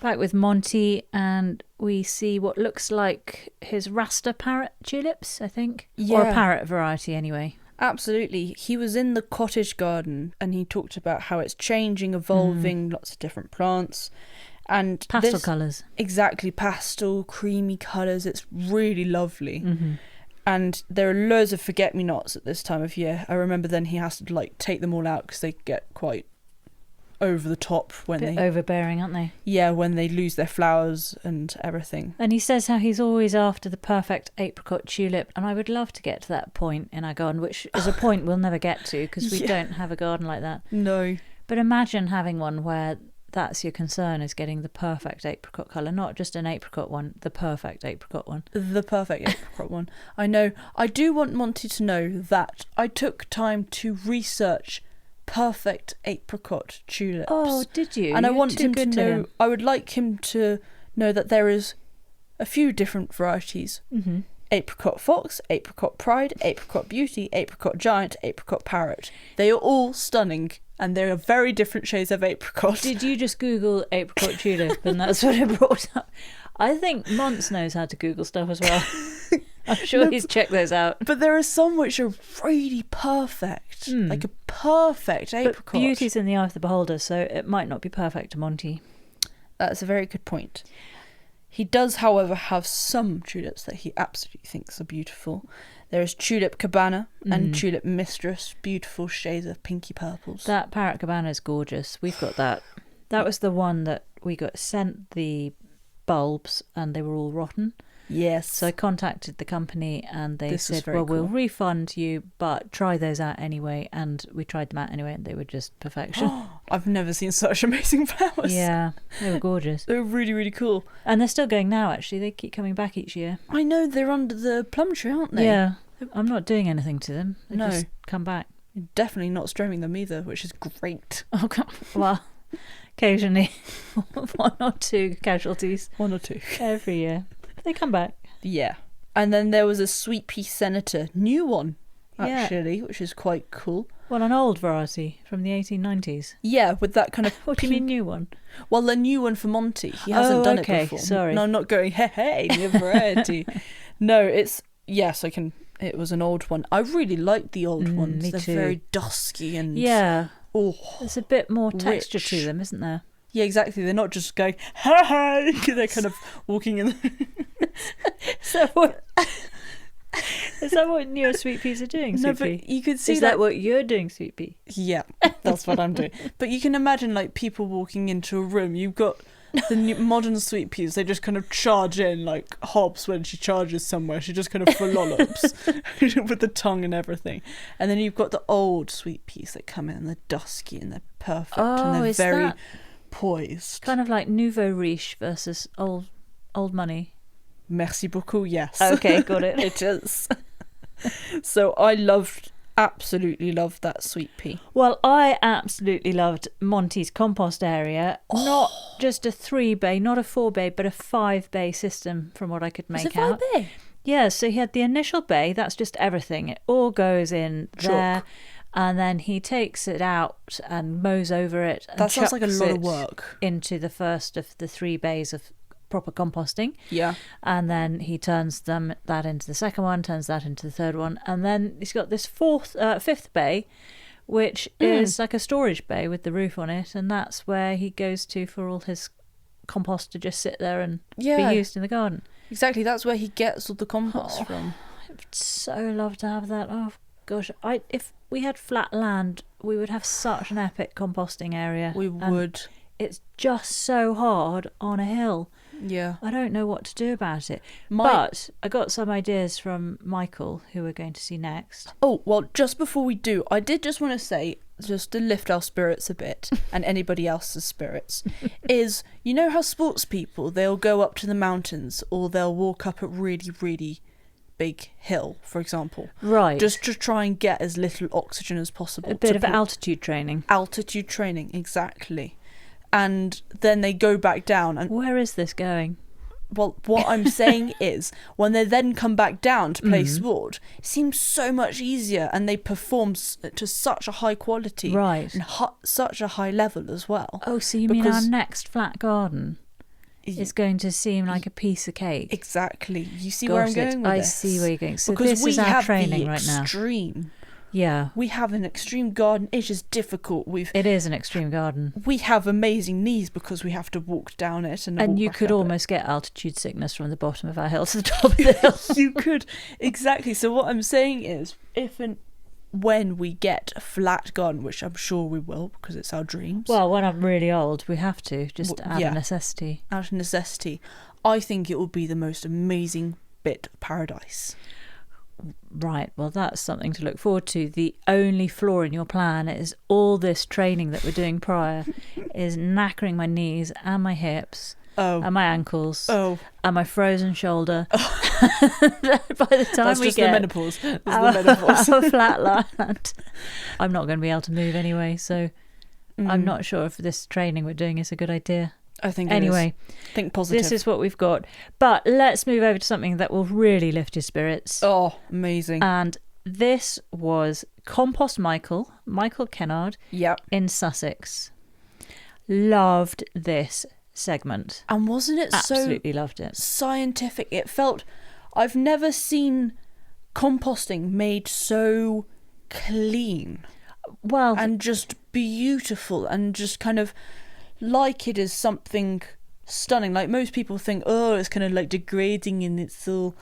Speaker 1: Back with Monty, and we see what looks like his Rasta parrot tulips, I think.
Speaker 2: Yeah.
Speaker 1: Or a parrot variety, anyway.
Speaker 2: Absolutely. He was in the cottage garden and he talked about how it's changing, evolving, lots of different plants. And
Speaker 1: pastel colours.
Speaker 2: Exactly, pastel, creamy colours. It's really lovely. And there are loads of forget-me-nots at this time of year. I remember then he has to take them all out because they get quite over the top when they
Speaker 1: overbearing, aren't they?
Speaker 2: Yeah, when they lose their flowers and everything.
Speaker 1: And he says how he's always after the perfect apricot tulip, and I would love to get to that point in our garden, which is a point we'll never get to because we don't have a garden like that.
Speaker 2: No.
Speaker 1: But imagine having one where that's your concern, is getting the perfect apricot colour, not just an apricot one, the perfect apricot one.
Speaker 2: The perfect apricot one. I know. I do want Monty to know that I took time to research perfect apricot tulips.
Speaker 1: Oh, did you?
Speaker 2: And I
Speaker 1: You're
Speaker 2: want
Speaker 1: too
Speaker 2: him to
Speaker 1: good
Speaker 2: know, I would like him to know that there is a few different varieties.
Speaker 1: Mm-hmm.
Speaker 2: Apricot fox, apricot pride, apricot beauty, apricot giant, apricot parrot. They are all stunning, and they are very different shades of apricot.
Speaker 1: Did you just Google apricot tulip and that's what it brought up? I think Mons knows how to Google stuff as well. I'm sure he's checked those out.
Speaker 2: But there are some which are really perfect, like a perfect apricot.
Speaker 1: But beauty's in the eye of the beholder, so it might not be perfect to Monty.
Speaker 2: That's a very good point. He does, however, have some tulips that he absolutely thinks are beautiful. There is Tulip Cabana and Tulip Mistress, beautiful shades of pinky purples.
Speaker 1: That Parrot Cabana is gorgeous. We've got that. That was the one that we got sent the bulbs and they were all rotten.
Speaker 2: Yes.
Speaker 1: So I contacted the company and they said, well,
Speaker 2: cool.
Speaker 1: we'll refund you, but try those out anyway. And we tried them out anyway and they were just perfection.
Speaker 2: I've never seen such amazing flowers.
Speaker 1: Yeah, they were gorgeous.
Speaker 2: They're really, really cool.
Speaker 1: And they're still going now, actually. They keep coming back each year.
Speaker 2: I know, they're under the plum tree, aren't they?
Speaker 1: Yeah. I'm not doing anything to them. They
Speaker 2: No.
Speaker 1: just come back.
Speaker 2: You're definitely not stroming them either, which is great.
Speaker 1: Oh, God. Well, occasionally 1 or 2 casualties.
Speaker 2: 1 or 2.
Speaker 1: Every year. They come back.
Speaker 2: Yeah. And then there was a sweet pea senator, new one,
Speaker 1: Yeah.
Speaker 2: actually, which is quite cool.
Speaker 1: Well, an old variety from the 1890s.
Speaker 2: Yeah, with that kind of
Speaker 1: What do you mean new one?
Speaker 2: Well, the new one for Monty. He hasn't done it before.
Speaker 1: Sorry.
Speaker 2: No, I'm not going, hey, new variety. No, it's, yes, I can, it was an old one. I really like the old ones.
Speaker 1: Me
Speaker 2: They're
Speaker 1: too.
Speaker 2: very dusky and...
Speaker 1: Yeah.
Speaker 2: Oh,
Speaker 1: There's a bit more texture
Speaker 2: rich.
Speaker 1: to them, isn't there?
Speaker 2: Yeah, exactly. They're not just going, hey, they're kind of walking in.
Speaker 1: Is that what new sweet peas are doing,
Speaker 2: No,
Speaker 1: Sweet
Speaker 2: but
Speaker 1: Pea?
Speaker 2: you could see
Speaker 1: Is that what you're doing, Sweet Pea?
Speaker 2: Yeah, that's what I'm doing. But you can imagine, like, people walking into a room. You've got the new, modern sweet peas. They just kind of charge in like Hobbs when she charges somewhere. She just kind of lollops with the tongue and everything. And then you've got the old sweet peas that come in and they're dusky and they're perfect and they're
Speaker 1: is
Speaker 2: very
Speaker 1: that
Speaker 2: poised.
Speaker 1: kind of like nouveau riche versus old money?
Speaker 2: Merci beaucoup, yes.
Speaker 1: Okay, got it.
Speaker 2: It is. So absolutely loved that sweet pea.
Speaker 1: Well, I absolutely loved Monty's compost area. Not just a 3-bay, not a 4-bay, but a 5-bay system from what I could make out.
Speaker 2: Is it 5-bay?
Speaker 1: Yeah, so he had the initial bay, that's just everything. It all goes in there. And then he takes it out and mows over it. And
Speaker 2: That sounds like a
Speaker 1: chucks
Speaker 2: lot of
Speaker 1: it
Speaker 2: work.
Speaker 1: into the first of the 3 bays of proper composting.
Speaker 2: Yeah.
Speaker 1: And then he turns that into the second one, turns that into the third one. And then he's got this 5th bay, which is like a storage bay with the roof on it. And that's where he goes to for all his compost to just sit there and be used in the garden.
Speaker 2: Exactly, that's where he gets all the compost from.
Speaker 1: I'd so love to have that. Oh, gosh. If we had flat land, we would have such an epic composting area.
Speaker 2: We would.
Speaker 1: It's just so hard on a hill.
Speaker 2: Yeah.
Speaker 1: I don't know what to do about it. But I got some ideas from Michael, who we're going to see next.
Speaker 2: Oh, well, just before we do, I did just want to say, just to lift our spirits a bit, and anybody else's spirits, is, you know how sports people, they'll go up to the mountains, or they'll walk up a really, really big hill, for example.
Speaker 1: Right.
Speaker 2: Just to try and get as little oxygen as possible.
Speaker 1: A bit of altitude training.
Speaker 2: Altitude training, exactly. And then they go back down. And
Speaker 1: where is this going?
Speaker 2: Well, what I'm saying is, when they then come back down to play sport, it seems so much easier, and they perform to such a high quality,
Speaker 1: right,
Speaker 2: and such a high level as well.
Speaker 1: Oh, so you mean our next flat garden is going to seem like a piece of cake?
Speaker 2: Exactly. You see where I'm going with this?
Speaker 1: I see where you're going. So
Speaker 2: because
Speaker 1: this
Speaker 2: we
Speaker 1: is our
Speaker 2: have
Speaker 1: training
Speaker 2: the
Speaker 1: right now.
Speaker 2: Extreme.
Speaker 1: Yeah.
Speaker 2: We have an extreme garden. It's just difficult.
Speaker 1: It is an extreme garden.
Speaker 2: We have amazing knees because we have to walk down it.
Speaker 1: And you could almost get altitude sickness from the bottom of our hill to the top of the hill.
Speaker 2: You could. Exactly. So what I'm saying is, if and when we get a flat garden, which I'm sure we will because it's our dreams.
Speaker 1: Well, when I'm really old, we have to, just out of necessity.
Speaker 2: Out of necessity. I think it will be the most amazing bit of paradise.
Speaker 1: Right, well, that's something to look forward to. The only flaw in your plan is all this training that we're doing prior is knackering my knees and my hips and my ankles and my frozen shoulder By the time
Speaker 2: That's
Speaker 1: we
Speaker 2: just
Speaker 1: get
Speaker 2: the menopause. That's the menopause.
Speaker 1: our flat land, I'm not going to be able to move anyway, so I'm not sure if this training we're doing is a good idea.
Speaker 2: I think
Speaker 1: anyway,
Speaker 2: think positive.
Speaker 1: This is what we've got. But let's move over to something that will really lift your spirits.
Speaker 2: Oh, amazing.
Speaker 1: And this was Compost Michael Kennard in Sussex. Loved this segment.
Speaker 2: And wasn't it
Speaker 1: Absolutely loved it.
Speaker 2: Scientific? It felt... I've never seen composting made so clean.
Speaker 1: Well...
Speaker 2: And just beautiful and just kind of like it is something stunning. Like most people think, oh, it's kind of like degrading and it's all...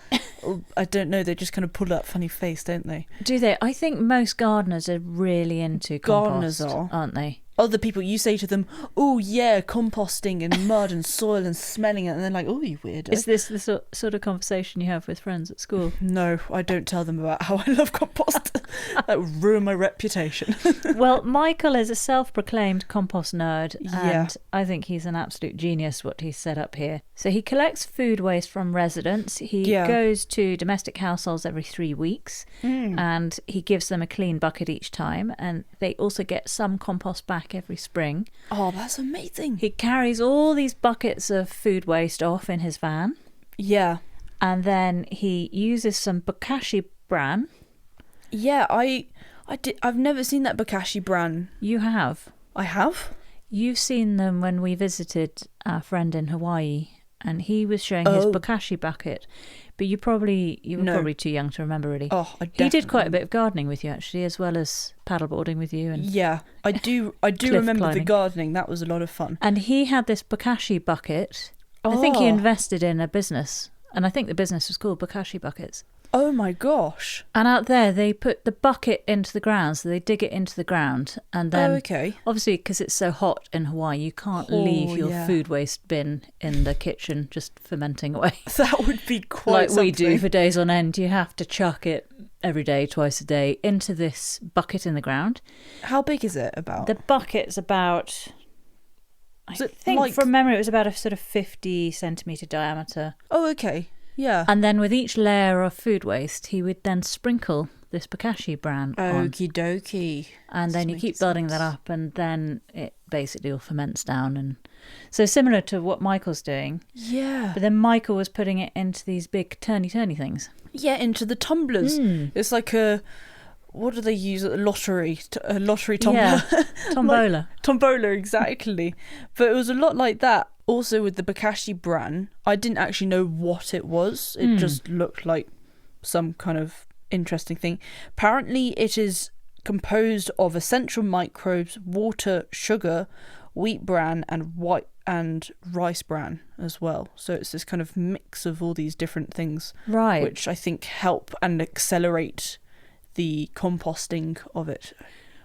Speaker 2: I don't know, they just kind of pull that funny face, don't they?
Speaker 1: Do they? I think most gardeners are really into compost,
Speaker 2: gardeners are,
Speaker 1: aren't they?
Speaker 2: Other people, you say to them, oh yeah, composting and mud and soil and smelling it, and they're like, oh, you weirdo.
Speaker 1: Is this the sort of conversation you have with friends at school?
Speaker 2: No, I don't tell them about how I love compost. That would ruin my reputation.
Speaker 1: Well, Michael is a self-proclaimed compost nerd, and I think he's an absolute genius what he's set up here. So he collects food waste from residents. He goes to domestic households every 3 weeks, and he gives them a clean bucket each time, and they also get some compost back every spring.
Speaker 2: Oh, that's amazing.
Speaker 1: He carries all these buckets of food waste off in his van.
Speaker 2: Yeah.
Speaker 1: And then he uses some bokashi bran.
Speaker 2: Yeah, I've never seen that bokashi bran.
Speaker 1: You have?
Speaker 2: I have?
Speaker 1: You've seen them when we visited our friend in Hawaii, and he was showing his bokashi bucket. But you were probably too young to remember, really.
Speaker 2: Oh,
Speaker 1: he did quite a bit of gardening with you, actually, as well as paddleboarding with you. And
Speaker 2: yeah, I do remember climbing. The gardening. That was a lot of fun.
Speaker 1: And he had this bokashi bucket. I think he invested in a business, and I think the business was called Bokashi Buckets.
Speaker 2: Oh my gosh.
Speaker 1: And out there they put the bucket into the ground, so they dig it into the ground, and then obviously because it's so hot in Hawaii you can't leave your food waste bin in the kitchen just fermenting away.
Speaker 2: That would be quite
Speaker 1: like
Speaker 2: something.
Speaker 1: We do for days on end. You have to chuck it every day, twice a day, into this bucket in the ground.
Speaker 2: How big is it about?
Speaker 1: The bucket's about... I think from memory it was about a sort of 50 centimetre diameter.
Speaker 2: Oh, okay. Yeah.
Speaker 1: And then with each layer of food waste, he would then sprinkle this bokashi bran on.
Speaker 2: Okie dokie.
Speaker 1: And then you keep building that up, and then it basically all ferments down. And so similar to what Michael's doing.
Speaker 2: Yeah.
Speaker 1: But then Michael was putting it into these big turny things.
Speaker 2: Yeah, into the tumblers. It's like a... What do they use at the lottery? A lottery tumbler.
Speaker 1: Yeah, tombola.
Speaker 2: Tombola, exactly. But it was a lot like that. Also with the bokashi bran, I didn't actually know what it was. It just looked like some kind of interesting thing. Apparently it is composed of essential microbes, water, sugar, wheat bran and rice bran as well. So it's this kind of mix of all these different things,
Speaker 1: right? Which
Speaker 2: I think help and accelerate the composting of it.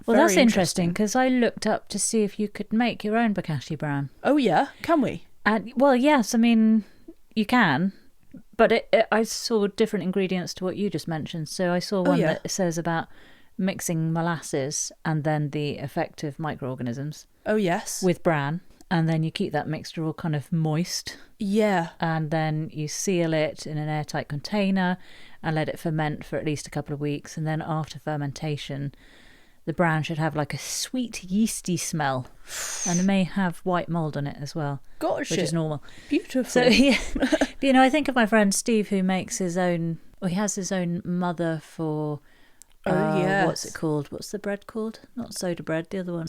Speaker 1: Well, that's interesting because I looked up to see if you could make your own bokashi bran.
Speaker 2: Oh yeah, can we?
Speaker 1: And well, yes, I mean you can, but I saw different ingredients to what you just mentioned. So I saw one that says about mixing molasses and then the effective microorganisms.
Speaker 2: Oh yes,
Speaker 1: with bran, and then you keep that mixture all kind of moist.
Speaker 2: Yeah,
Speaker 1: and then you seal it in an airtight container and let it ferment for at least a couple of weeks, and then after fermentation, the bran should have like a sweet yeasty smell, and it may have white mould on it as well.
Speaker 2: Gosh,
Speaker 1: which is normal.
Speaker 2: Beautiful.
Speaker 1: So yeah, but, I think of my friend Steve who makes his own. Well, he has his own mother for. What's it called? What's the bread called? Not soda bread. The other one.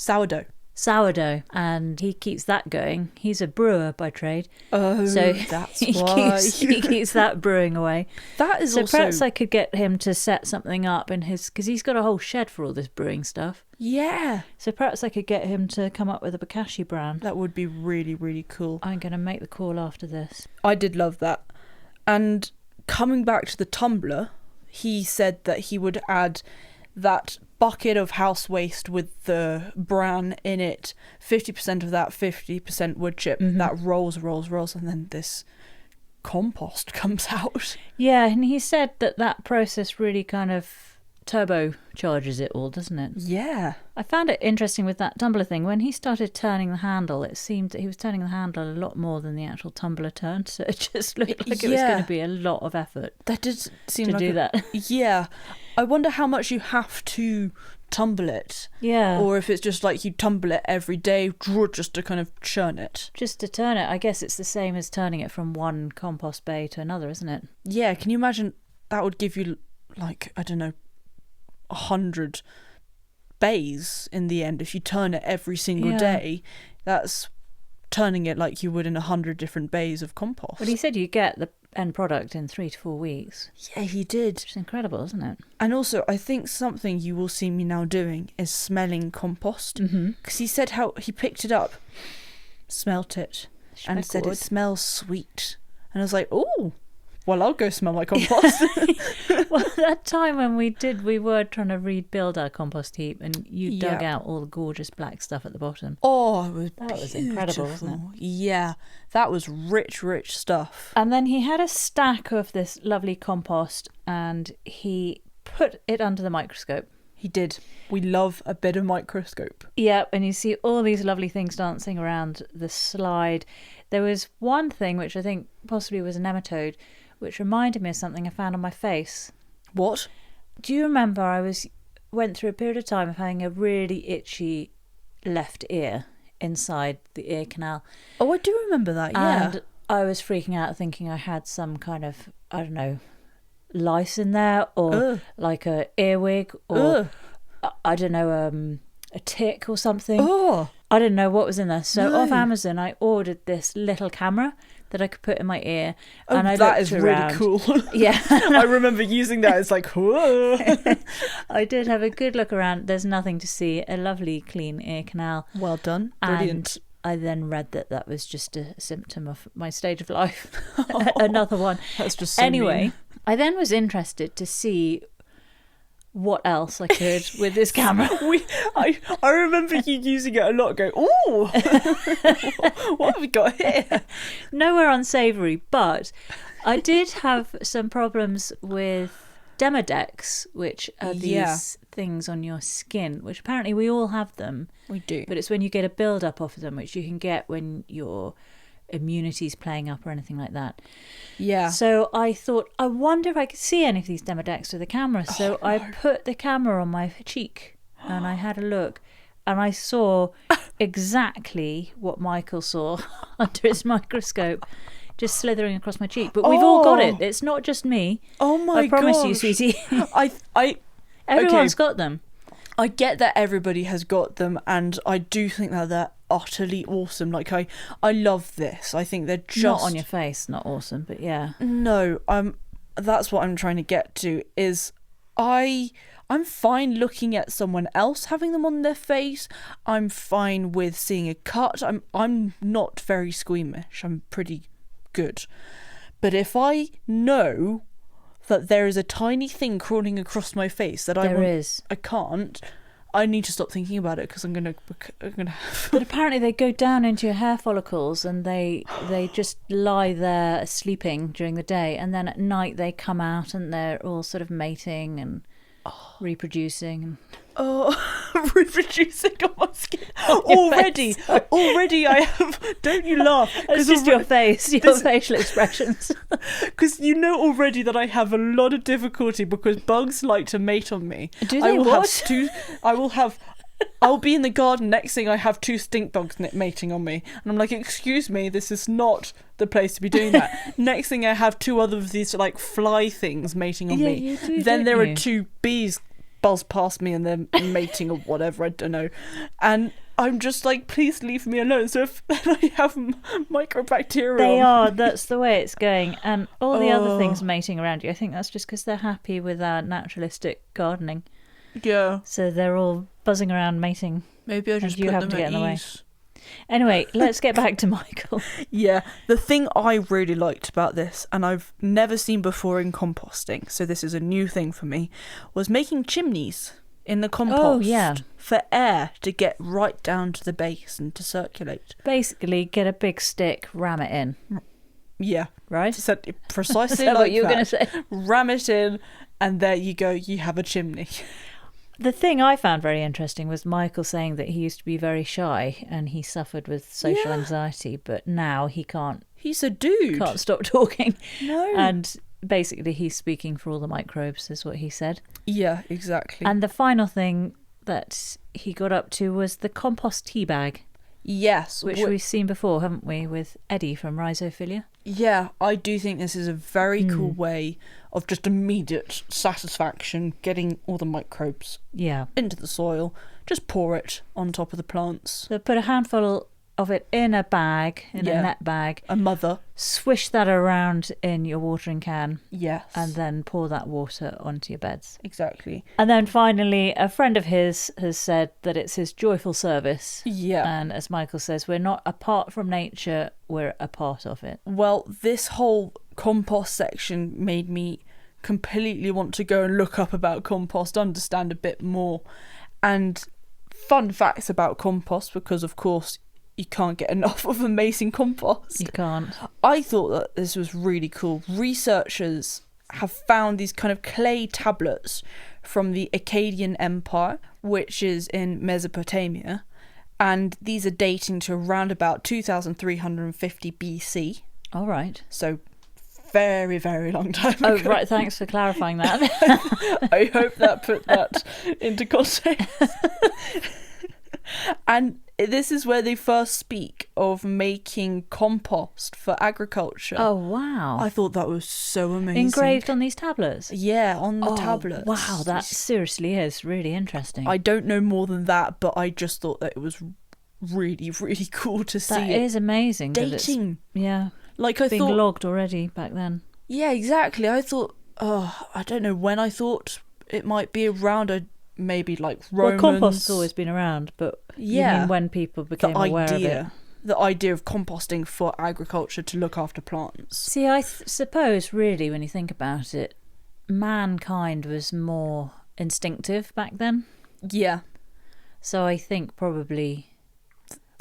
Speaker 1: Sourdough, and he keeps that going. He's a brewer by trade.
Speaker 2: Oh, so that's why
Speaker 1: he keeps that brewing away.
Speaker 2: That is
Speaker 1: so
Speaker 2: also...
Speaker 1: perhaps I could get him to set something up in his, because he's got a whole shed for all this brewing stuff.
Speaker 2: Yeah.
Speaker 1: So perhaps I could get him to come up with a bokashi bran.
Speaker 2: That would be really, really cool.
Speaker 1: I'm going to make the call after this.
Speaker 2: I did love that. And coming back to the tumbler, he said that he would add that bucket of house waste with the bran in it, 50% of that, 50% wood chip, that rolls, and then this compost comes out.
Speaker 1: Yeah, and he said that process really kind of turbocharges it all, doesn't it?
Speaker 2: Yeah.
Speaker 1: I found it interesting with that tumbler thing. When he started turning the handle, it seemed that he was turning the handle a lot more than the actual tumbler turned. So it just looked like it was going to be a lot of effort.
Speaker 2: That did seem
Speaker 1: to do that.
Speaker 2: Yeah. I wonder how much you have to tumble it.
Speaker 1: Yeah.
Speaker 2: Or if it's just like you tumble it every day just to kind of churn it.
Speaker 1: Just to turn it. I guess it's the same as turning it from one compost bay to another, isn't it?
Speaker 2: Yeah. Can you imagine that would give you, like, I don't know, 100 bays in the end if you turn it every single day. That's turning it like you would in 100 different bays of compost.
Speaker 1: But he said you get the end product in 3 to 4 weeks.
Speaker 2: Yeah, he did.
Speaker 1: Which is incredible, isn't it?
Speaker 2: And also, I think something you will see me now doing is smelling compost. Because he said how he picked it up, smelt it, and said it smells sweet. And I was like, oh, well, I'll go smell my compost.
Speaker 1: Well, that time when we were trying to rebuild our compost heap, and you dug out all the gorgeous black stuff at the bottom.
Speaker 2: Oh,
Speaker 1: that was incredible, wasn't it?
Speaker 2: Yeah, that was rich stuff.
Speaker 1: And then he had a stack of this lovely compost, and he put it under the microscope.
Speaker 2: He did. We love a bit of microscope.
Speaker 1: Yeah, and you see all these lovely things dancing around the slide. There was one thing which I think possibly was a nematode, which reminded me of something I found on my face.
Speaker 2: What?
Speaker 1: Do you remember I went through a period of time of having a really itchy left ear inside the ear canal?
Speaker 2: Oh, I do remember that, yeah.
Speaker 1: And I was freaking out thinking I had some kind of, I don't know, lice in there, or like a earwig, or I don't know, a tick or something. I didn't know what was in there. So off Amazon, I ordered this little camera that I could put in my ear. And I
Speaker 2: that is
Speaker 1: around.
Speaker 2: Really cool.
Speaker 1: Yeah.
Speaker 2: I remember using that. It's like, whoa.
Speaker 1: I did have a good look around. There's nothing to see. A lovely clean ear canal.
Speaker 2: Well done. Brilliant.
Speaker 1: And I then read that was just a symptom of my stage of life. Another one.
Speaker 2: That's just so
Speaker 1: anyway,
Speaker 2: mean.
Speaker 1: I then was interested to see what else I could with this camera.
Speaker 2: I remember you using it a lot, going, ooh, what have we got here?
Speaker 1: Nowhere unsavoury, but I did have some problems with Demodex, which are these things on your skin, which apparently we all have them.
Speaker 2: We do.
Speaker 1: But it's when you get a build-up of them, which you can get when your immunity's playing up or anything like that.
Speaker 2: Yeah.
Speaker 1: So I thought, I wonder if I could see any of these Demodex with the camera. So I put the camera on my cheek and I had a look, and I saw exactly what Michael saw under his microscope, just slithering across my cheek. But we've all got it. It's not just me.
Speaker 2: Oh my god!
Speaker 1: I promise you, sweetie. Everyone's got them.
Speaker 2: I get that everybody has got them, and I do think that they're utterly awesome. Like, I love this. I think they're just...
Speaker 1: Not on your face, not awesome, but yeah.
Speaker 2: No, that's what I'm trying to get to, is I'm fine looking at someone else having them on their face. I'm fine with seeing a cut. I'm not very squeamish. I'm pretty good. But if I know that there is a tiny thing crawling across my face that I can't, I need to stop thinking about it, because I'm gonna
Speaker 1: But apparently they go down into your hair follicles, and they just lie there sleeping during the day, and then at night they come out and they're all sort of mating and reproducing.
Speaker 2: Reproducing on my skin. Already I have... Don't you laugh.
Speaker 1: It's just your face, your facial expressions.
Speaker 2: Because you know already that I have a lot of difficulty, because bugs like to mate on me.
Speaker 1: Do they what?
Speaker 2: I'll be in the garden, next thing I have 2 stink bugs mating on me, and I'm like, excuse me, this is not the place to be doing that. Next thing I have 2 other of these like fly things mating on me.
Speaker 1: You do,
Speaker 2: then there are 2 bees buzz past me and they're mating or whatever, I don't know, and I'm just like, please leave me alone. So if I have microbacterium,
Speaker 1: that's the way it's going. And all the other things mating around you, I think that's just because they're happy with our naturalistic gardening.
Speaker 2: Yeah.
Speaker 1: So they're all buzzing around mating.
Speaker 2: Maybe I just put them at ease.
Speaker 1: Anyway, let's get back to Michael.
Speaker 2: Yeah, the thing I really liked about this, and I've never seen before in composting, so this is a new thing for me, was making chimneys in the compost for air to get right down to the base and to circulate.
Speaker 1: Basically, get a big stick, ram it in.
Speaker 2: Yeah.
Speaker 1: Right?
Speaker 2: Said precisely
Speaker 1: Is that
Speaker 2: like
Speaker 1: what you were
Speaker 2: that.
Speaker 1: going to say?
Speaker 2: Ram it in, and there you go. You have a chimney.
Speaker 1: The thing I found very interesting was Michael saying that he used to be very shy and he suffered with social anxiety, but now he can't.
Speaker 2: He's a dude.
Speaker 1: Can't stop talking.
Speaker 2: No.
Speaker 1: And basically he's speaking for all the microbes, is what he said.
Speaker 2: Yeah, exactly.
Speaker 1: And the final thing that he got up to was the compost tea bag.
Speaker 2: Yes.
Speaker 1: Which we've seen before, haven't we, with Eddie from Rhizophilia?
Speaker 2: Yeah, I do think this is a very cool way of just immediate satisfaction, getting all the microbes into the soil. Just pour it on top of the plants.
Speaker 1: So put a handful of it in a bag, in a net bag.
Speaker 2: A mother.
Speaker 1: Swish that around in your watering can.
Speaker 2: Yes.
Speaker 1: And then pour that water onto your beds.
Speaker 2: Exactly.
Speaker 1: And then finally, a friend of his has said that it's his joyful service.
Speaker 2: Yeah.
Speaker 1: And as Michael says, we're not apart from nature, we're a part of it.
Speaker 2: Well, this whole compost section made me completely want to go and look up about compost, understand a bit more. And fun facts about compost, because of course you can't get enough of amazing compost.
Speaker 1: You can't.
Speaker 2: I thought that this was really cool. Researchers have found these kind of clay tablets from the Akkadian Empire, which is in Mesopotamia, and these are dating to around about 2350 BC.
Speaker 1: All right.
Speaker 2: So very, very long time ago.
Speaker 1: Oh, right, thanks for clarifying that.
Speaker 2: I hope that put that into context. And this is where they first speak of making compost for agriculture.
Speaker 1: Oh, wow.
Speaker 2: I thought that was so amazing.
Speaker 1: Engraved on these tablets?
Speaker 2: Yeah, on the tablets.
Speaker 1: Wow, that seriously is really interesting.
Speaker 2: I don't know more than that, but I just thought that it was really, really cool to see.
Speaker 1: That is amazing.
Speaker 2: Dating.
Speaker 1: Yeah.
Speaker 2: Like I
Speaker 1: being
Speaker 2: thought,
Speaker 1: logged already back then.
Speaker 2: Yeah, exactly. I thought, I don't know when I thought it might be around. Maybe like Romans.
Speaker 1: Well, compost's always been around, but you mean when people became aware of it?
Speaker 2: The idea of composting for agriculture to look after plants.
Speaker 1: See, I suppose really when you think about it, mankind was more instinctive back then.
Speaker 2: Yeah.
Speaker 1: So I think probably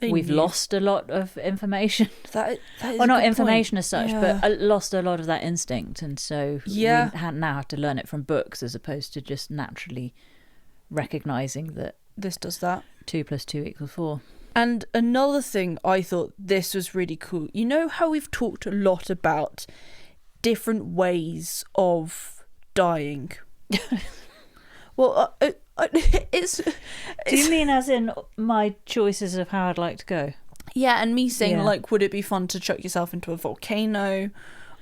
Speaker 1: we've lost a lot of information.
Speaker 2: That is
Speaker 1: well, not information
Speaker 2: point.
Speaker 1: As such, but lost a lot of that instinct, and so we now have to learn it from books as opposed to just naturally recognising that
Speaker 2: this does that.
Speaker 1: 2 + 2 = 4.
Speaker 2: And another thing, I thought this was really cool. You know how we've talked a lot about different ways of dying? Well, it's...
Speaker 1: Do you mean as in my choices of how I'd like to go?
Speaker 2: Yeah, and me saying, like, would it be fun to chuck yourself into a volcano?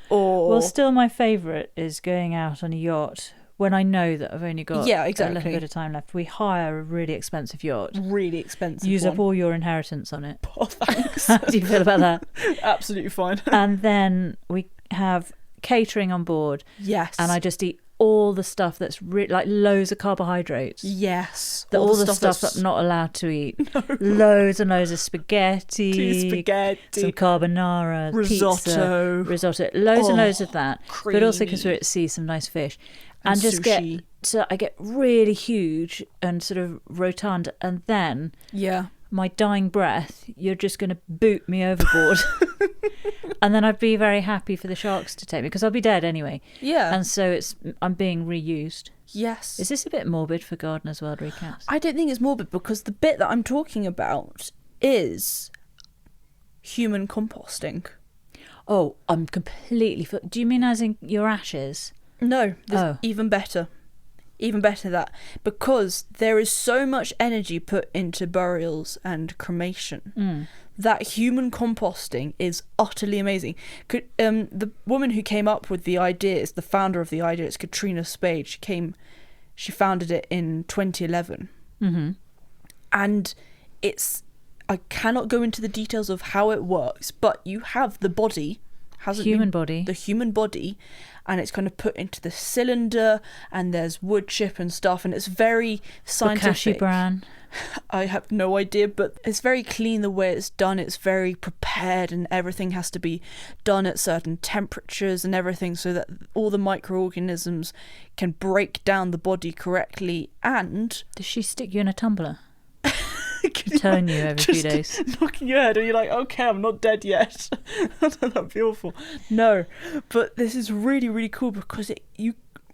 Speaker 2: Or...
Speaker 1: Well, still my favourite is going out on a yacht when I know that I've only got a little bit of time left. We hire a really expensive yacht.
Speaker 2: Really expensive
Speaker 1: Use up all your inheritance on it.
Speaker 2: Oh, thanks.
Speaker 1: How do you feel about that?
Speaker 2: Absolutely fine.
Speaker 1: And then we have catering on board.
Speaker 2: Yes.
Speaker 1: And I just eat all the stuff that's like loads of carbohydrates.
Speaker 2: Yes.
Speaker 1: All the stuff that I'm not allowed to eat. No. Loads and loads of spaghetti. Some carbonara.
Speaker 2: Risotto.
Speaker 1: Pizza, loads and loads of that.
Speaker 2: Creamy.
Speaker 1: But also because we're at sea, some nice fish. And just
Speaker 2: sushi.
Speaker 1: I get really huge and sort of rotund, and then my dying breath, you're just going to boot me overboard. And then I'd be very happy for the sharks to take me, because I'll be dead anyway.
Speaker 2: Yeah.
Speaker 1: And so I'm being reused.
Speaker 2: Yes.
Speaker 1: Is this a bit morbid for Gardener's World Recaps?
Speaker 2: I don't think it's morbid, because the bit that I'm talking about is human composting.
Speaker 1: Oh, I'm completely... Do you mean as in your ashes?
Speaker 2: No, even better. Even better that. Because there is so much energy put into burials and cremation that human composting is utterly amazing. The woman who came up with the idea is the founder of the idea. It's Katrina Spade. She founded it in 2011.
Speaker 1: Mm-hmm.
Speaker 2: And I cannot go into the details of how it works, but you have the body... The human body, and it's kind of put into the cylinder, and there's wood chip and stuff, and it's very scientific.
Speaker 1: Bokashi bran.
Speaker 2: I have no idea, but it's very clean the way it's done. It's very prepared, and everything has to be done at certain temperatures and everything, so that all the microorganisms can break down the body correctly. And
Speaker 1: does she stick you in a tumbler? turn you every few days.
Speaker 2: Knocking your head and you're like, okay, I'm not dead yet. That'd be awful. No, but this is really, really cool because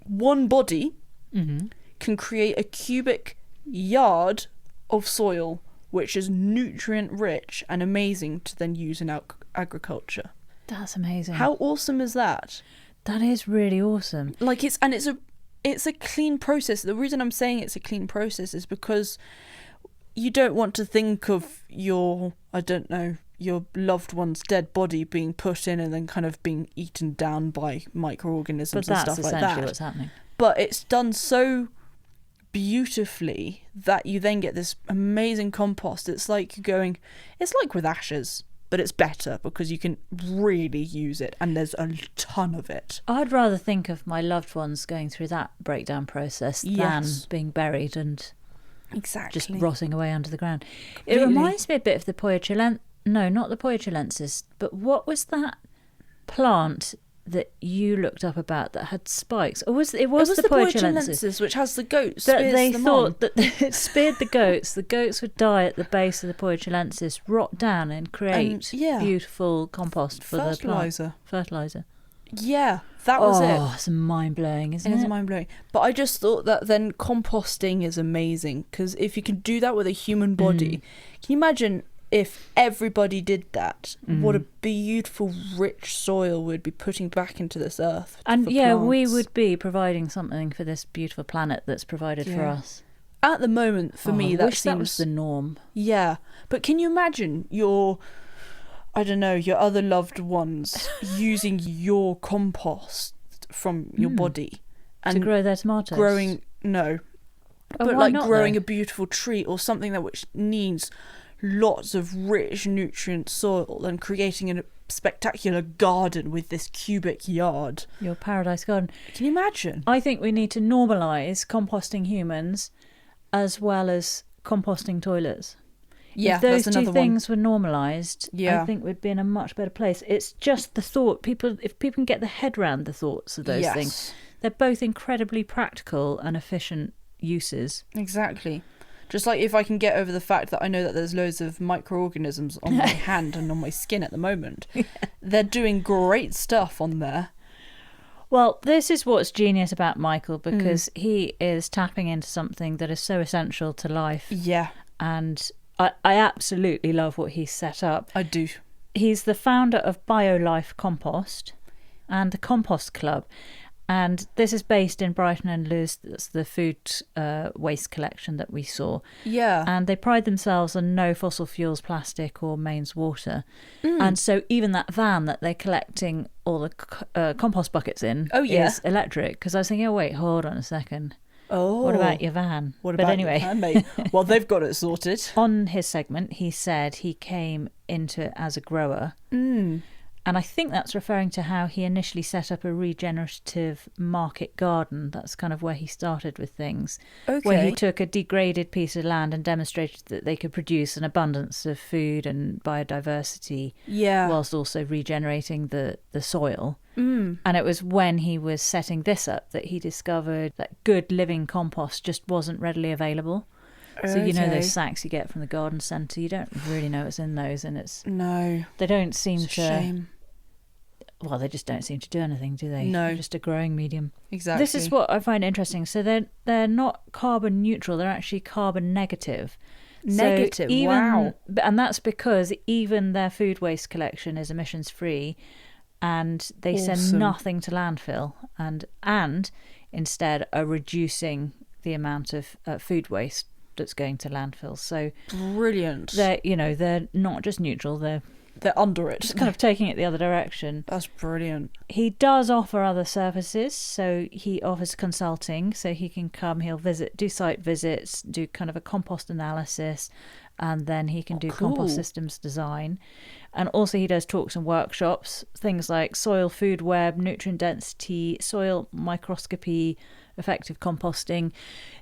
Speaker 2: one body can create a cubic yard of soil which is nutrient rich and amazing to then use in agriculture.
Speaker 1: That's amazing.
Speaker 2: How awesome is that?
Speaker 1: That is really awesome.
Speaker 2: Like it's a clean process. The reason I'm saying it's a clean process is because you don't want to think of your loved one's dead body being put in and then kind of being eaten down by microorganisms and stuff like that. But that's essentially what's happening. But it's done so beautifully that you then get this amazing compost. It's like with ashes, but it's better because you can really use it and there's a ton of it.
Speaker 1: I'd rather think of my loved ones going through that breakdown process than being buried and just rotting away under the ground. It reminds me a bit of the not the Poachulensis, but what was that plant that you looked up about that had spikes? Or was the Poachulensis,
Speaker 2: which has the goats
Speaker 1: that they thought that it speared the goats. The goats would die at the base of the Poachulensis, rot down and create beautiful compost for the plant. Fertilizer.
Speaker 2: Yeah, that was it.
Speaker 1: Oh, it's mind-blowing, isn't it?
Speaker 2: It is mind-blowing. But I just thought that then composting is amazing because if you can do that with a human body, can you imagine if everybody did that, what a beautiful, rich soil we'd be putting back into this earth.
Speaker 1: And we would be providing something for this beautiful planet that's provided for us.
Speaker 2: At the moment, for me, that
Speaker 1: was the norm.
Speaker 2: Yeah. But can you imagine your other loved ones using your compost from your body
Speaker 1: and to grow their tomatoes?
Speaker 2: Growing a beautiful tree or something which needs lots of rich nutrient soil and creating a spectacular garden with this cubic yard.
Speaker 1: Your paradise garden.
Speaker 2: Can you imagine?
Speaker 1: I think we need to normalise composting humans as well as composting toilets.
Speaker 2: Yeah,
Speaker 1: if those two things were normalised, I think we'd be in a much better place. It's just the thought. If people can get their head around the thoughts of those things, they're both incredibly practical and efficient uses.
Speaker 2: Exactly. Just like if I can get over the fact that I know that there's loads of microorganisms on my hand and on my skin at the moment. They're doing great stuff on there.
Speaker 1: Well, this is what's genius about Michael, because he is tapping into something that is so essential to life.
Speaker 2: Yeah.
Speaker 1: And I absolutely love what he's set up.
Speaker 2: I do.
Speaker 1: He's the founder of BioLife Compost and the Compost Club. And this is based in Brighton and Lewes. That's the food waste collection that we saw.
Speaker 2: Yeah.
Speaker 1: And they pride themselves on no fossil fuels, plastic or mains water. And so even that van that they're collecting all the compost buckets in is electric. Because I was thinking, wait, hold on a second.
Speaker 2: Oh.
Speaker 1: What about your van? Your van,
Speaker 2: mate? Well, they've got it sorted.
Speaker 1: On his segment, he said he came into it as a grower. And I think that's referring to how he initially set up a regenerative market garden. That's kind of where he started with things. Okay. Where he took a degraded piece of land and demonstrated that they could produce an abundance of food and biodiversity whilst also regenerating the soil. And it was when he was setting this up that he discovered that good living compost just wasn't readily available. So you know those sacks you get from the garden centre, you don't really know what's in those, and they don't seem to... Shame. Well, they just don't seem to do anything, do they?
Speaker 2: No.
Speaker 1: They're just a growing medium.
Speaker 2: Exactly.
Speaker 1: This is what I find interesting. So they're not carbon neutral, they're actually carbon negative.
Speaker 2: Negative, wow.
Speaker 1: And that's because even their food waste collection is emissions free, and they send nothing to landfill, and instead are reducing the amount of food waste that's going to landfill. So
Speaker 2: brilliant.
Speaker 1: They're not just neutral, they're
Speaker 2: under it.
Speaker 1: Just kind of taking it the other direction.
Speaker 2: That's brilliant.
Speaker 1: He does offer other services. So he offers consulting. So he can come, he'll do site visits, do kind of a compost analysis, and then he can do compost systems design. And also he does talks and workshops, things like soil food web, nutrient density, soil microscopy, effective composting.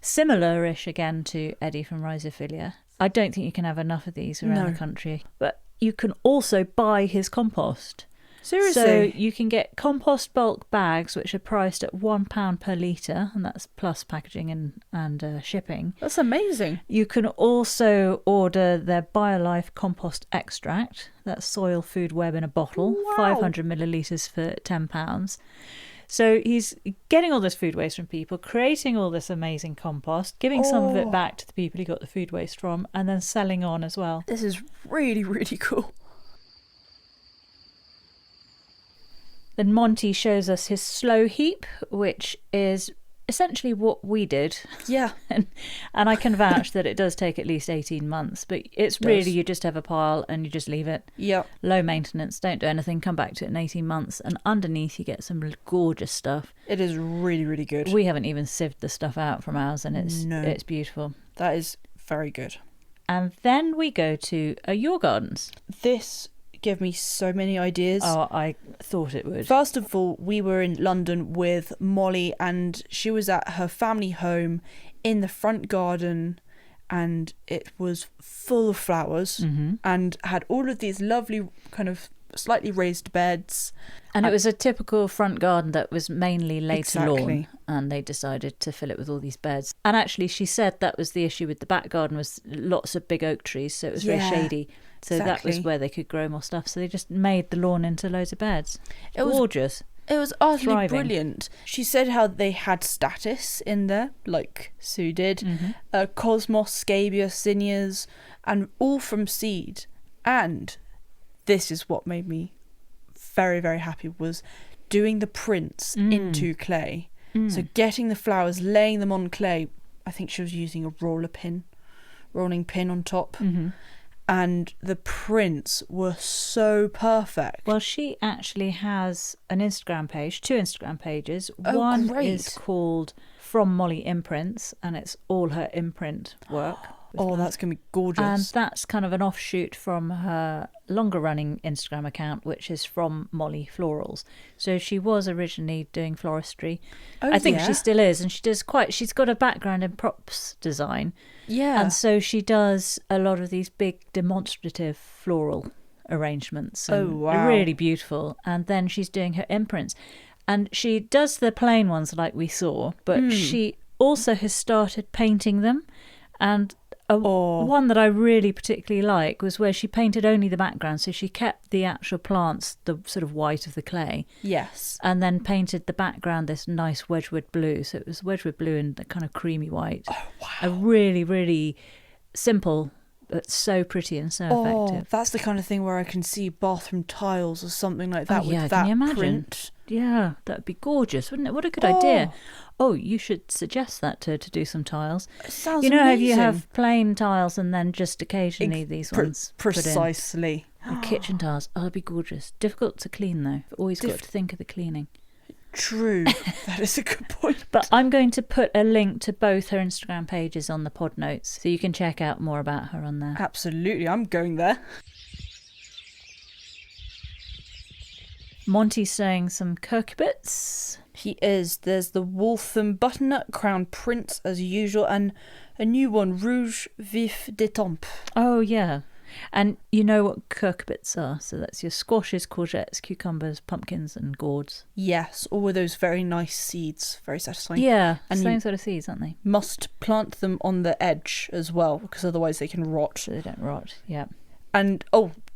Speaker 1: Similar-ish again to Eddie from Rhizophilia. I don't think you can have enough of these around the country. But you can also buy his compost.
Speaker 2: Seriously?
Speaker 1: So you can get compost bulk bags, which are priced at £1 per litre, and that's plus packaging and shipping.
Speaker 2: That's amazing.
Speaker 1: You can also order their BioLife compost extract. That's soil food web in a bottle,
Speaker 2: Wow.
Speaker 1: 500 millilitres for £10. So he's getting all this food waste from people, creating all this amazing compost, giving some of it back to the people he got the food waste from, and then selling on as well.
Speaker 2: This is really, really cool.
Speaker 1: Then Monty shows us his slow heap, which is essentially what we did.
Speaker 2: Yeah.
Speaker 1: and I can vouch that it does take at least 18 months, but it's really, you just have a pile and you just leave it.
Speaker 2: Yeah.
Speaker 1: Low maintenance, don't do anything, come back to it in 18 months, and underneath you get some gorgeous stuff.
Speaker 2: It is really, really good.
Speaker 1: We haven't even sieved the stuff out from ours, and it's beautiful.
Speaker 2: That is very good.
Speaker 1: And then we go to your gardens.
Speaker 2: This gave me so many ideas.
Speaker 1: Oh, I thought it would.
Speaker 2: First of all, we were in London with Molly, and she was at her family home in the front garden, and it was full of flowers and had all of these lovely kind of slightly raised beds.
Speaker 1: And it was a typical front garden that was mainly laid
Speaker 2: Exactly.
Speaker 1: lawn, and they decided to fill it with all these beds. And actually, she said that was the issue with the back garden, was lots of big oak trees, so it was very shady. So that was where they could grow more stuff. So they just made the lawn into loads of beds. It was gorgeous.
Speaker 2: It was utterly
Speaker 1: Thriving.
Speaker 2: brilliant. She said how they had statice in there, like Sue did, cosmos, scabia, zinnias, and all from seed. And this is what made me very, very happy, was doing the prints into clay. So getting the flowers, laying them on clay. I think she was using a rolling pin on top. And the prints were so perfect.
Speaker 1: Well, she actually has an Instagram page, 2 Instagram pages.
Speaker 2: Oh,
Speaker 1: One
Speaker 2: great.
Speaker 1: is called From Molly Imprints, and it's all her imprint work.
Speaker 2: Oh, that's going to be gorgeous.
Speaker 1: And that's kind of an offshoot from her longer running Instagram account, which is From Molly Florals. So she was originally doing floristry. I think she still is, and she's got a background in props design.
Speaker 2: Yeah.
Speaker 1: And so she does a lot of these big demonstrative floral arrangements. And
Speaker 2: Oh, wow.
Speaker 1: Really beautiful. And then she's doing her imprints. And she does the plain ones like we saw, but she also has started painting them. And one that I really particularly like was where she painted only the background. So she kept the actual plants, the sort of white of the clay.
Speaker 2: Yes.
Speaker 1: And then painted the background this nice Wedgwood blue. So it was Wedgwood blue and the kind of creamy white. Oh, wow. A really, really simple, but so pretty and so effective.
Speaker 2: That's the kind of thing where I can see bathroom tiles or something like that with that
Speaker 1: can you imagine?
Speaker 2: print.
Speaker 1: Yeah, that'd be gorgeous, wouldn't it? What a good idea. Oh, you should suggest that to do some tiles.
Speaker 2: It sounds
Speaker 1: you know how
Speaker 2: amazing.
Speaker 1: you have plain tiles and then just occasionally these ones
Speaker 2: precisely.
Speaker 1: put in. Kitchen tiles. Oh, that'd be gorgeous. Difficult to clean though. Always got to think of the cleaning.
Speaker 2: True. That is a good point.
Speaker 1: But I'm going to put a link to both her Instagram pages on the pod notes, so you can check out more about her on there.
Speaker 2: Absolutely, I'm going there.
Speaker 1: Monty's saying some cucurbits.
Speaker 2: He is. There's the Waltham butternut crown prince as usual, and a new one, Rouge Vif d'Étampes.
Speaker 1: Oh, yeah. And you know what cucurbits are? So that's your squashes, courgettes, cucumbers, pumpkins and gourds.
Speaker 2: Yes, all with those very nice seeds. Very satisfying.
Speaker 1: Yeah,
Speaker 2: and
Speaker 1: same
Speaker 2: you
Speaker 1: sort of seeds, aren't they?
Speaker 2: must plant them on the edge as well, because otherwise they can rot.
Speaker 1: So they don't rot, yeah.
Speaker 2: And,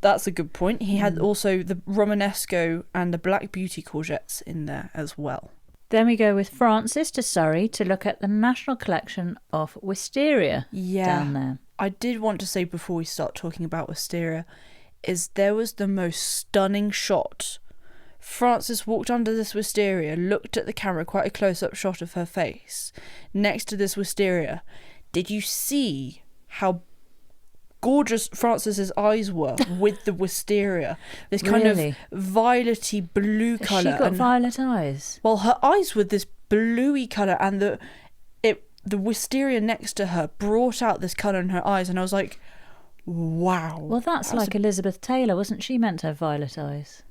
Speaker 2: that's a good point. He had also the Romanesco and the Black Beauty courgettes in there as well.
Speaker 1: Then we go with Francis to Surrey to look at the National Collection of Wisteria down there.
Speaker 2: I did want to say before we start talking about wisteria, is there was the most stunning shot. Francis walked under this wisteria, looked at the camera, quite a close-up shot of her face, next to this wisteria. Did you see how gorgeous Francis's eyes were with the wisteria? This kind of violety blue colour.
Speaker 1: She got violet eyes.
Speaker 2: Well, her eyes were this bluey colour, and the wisteria next to her brought out this colour in her eyes, and I was like, wow.
Speaker 1: Well, that's like Elizabeth Taylor, wasn't she meant to have violet eyes?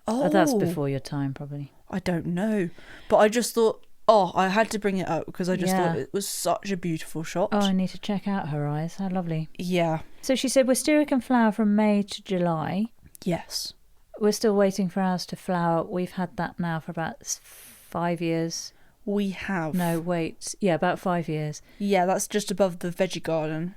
Speaker 1: Oh, that's before your time, probably.
Speaker 2: I don't know. But I just thought, I had to bring it up because I just thought it was such a beautiful shot.
Speaker 1: Oh, I need to check out her eyes. How lovely.
Speaker 2: Yeah.
Speaker 1: So she said wisteria can flower from May to July.
Speaker 2: Yes.
Speaker 1: We're still waiting for ours to flower. We've had that now for about 5 years.
Speaker 2: We have.
Speaker 1: No, wait. Yeah, about 5 years.
Speaker 2: Yeah, that's just above the veggie garden.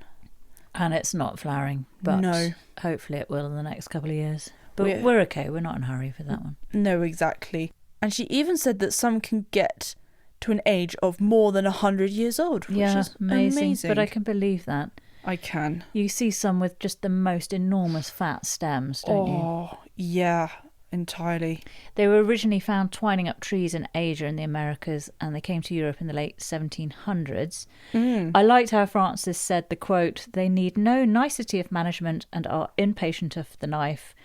Speaker 1: And it's not flowering, but
Speaker 2: no.
Speaker 1: Hopefully it will in the next couple of years. But we're okay. We're not in a hurry for that one.
Speaker 2: No, exactly. And she even said that some can get to an age of more than 100 years old, which is amazing.
Speaker 1: But I can believe that.
Speaker 2: I can.
Speaker 1: You see some with just the most enormous fat stems, don't you?
Speaker 2: Oh, yeah, entirely.
Speaker 1: They were originally found twining up trees in Asia and the Americas, and they came to Europe in the late 1700s. I liked how Frances said the quote, "They need no nicety of management and are impatient of the knife,"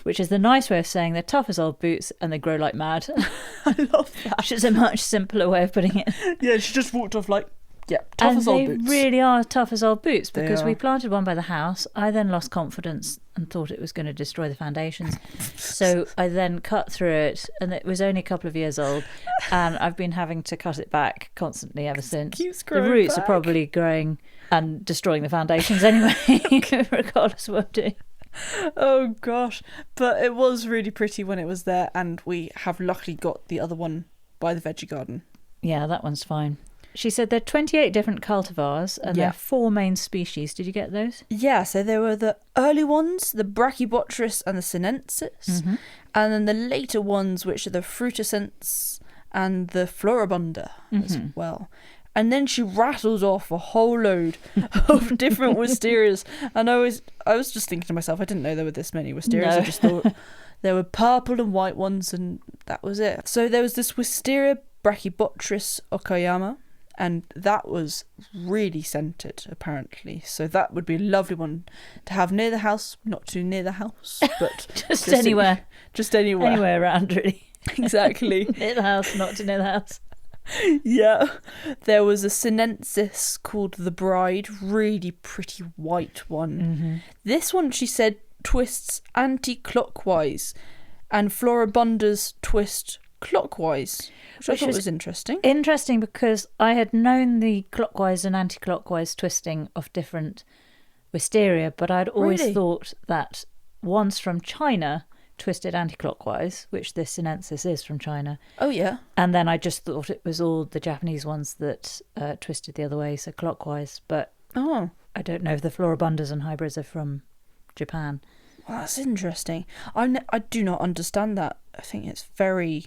Speaker 1: which is the nice way of saying they're tough as old boots and they grow like mad.
Speaker 2: I love that.
Speaker 1: Which is a much simpler way of putting it.
Speaker 2: Yeah, she just walked off like, yeah, tough as old boots.
Speaker 1: And they really are tough as old boots, because we planted one by the house. I then lost confidence and thought it was going to destroy the foundations. So I then cut through it, and it was only a couple of years old, and I've been having to cut it back constantly ever since.
Speaker 2: The
Speaker 1: roots are probably growing and destroying the foundations anyway, regardless of what I'm doing.
Speaker 2: Oh gosh, but it was really pretty when it was there, and we have luckily got the other one by the veggie garden.
Speaker 1: Yeah, that one's fine. She said there are 28 different cultivars and there are 4 main species. Did you get those?
Speaker 2: Yeah, so there were the early ones, the Brachybotrytis and the Sinensis, and then the later ones, which are the Frutescens and the Floribunda as well. And then she rattles off a whole load of different wisterias. And I was just thinking to myself, I didn't know there were this many wisterias.
Speaker 1: No.
Speaker 2: I just thought there were purple and white ones, and that was it. So there was this wisteria Brachybotrytis Okayama, and that was really scented, apparently. So that would be a lovely one to have near the house, not too near the house, but
Speaker 1: just anywhere.
Speaker 2: Just anywhere.
Speaker 1: Anywhere around, really.
Speaker 2: Exactly.
Speaker 1: Near the house, not too near the house.
Speaker 2: Yeah. There was a Sinensis called the Bride, really pretty white one. This one, she said, twists anti-clockwise, and Floribundas twist clockwise, which I thought was interesting.
Speaker 1: Interesting, because I had known the clockwise and anti-clockwise twisting of different wisteria, but I'd always thought that ones from China twisted anti-clockwise, which this Sinensis is from China.
Speaker 2: Oh yeah.
Speaker 1: And then I just thought it was all the Japanese ones that twisted the other way, so clockwise. But I don't know if the Floribundas and hybrids are from Japan.
Speaker 2: Well, that's interesting. I do not understand that. I think it's very,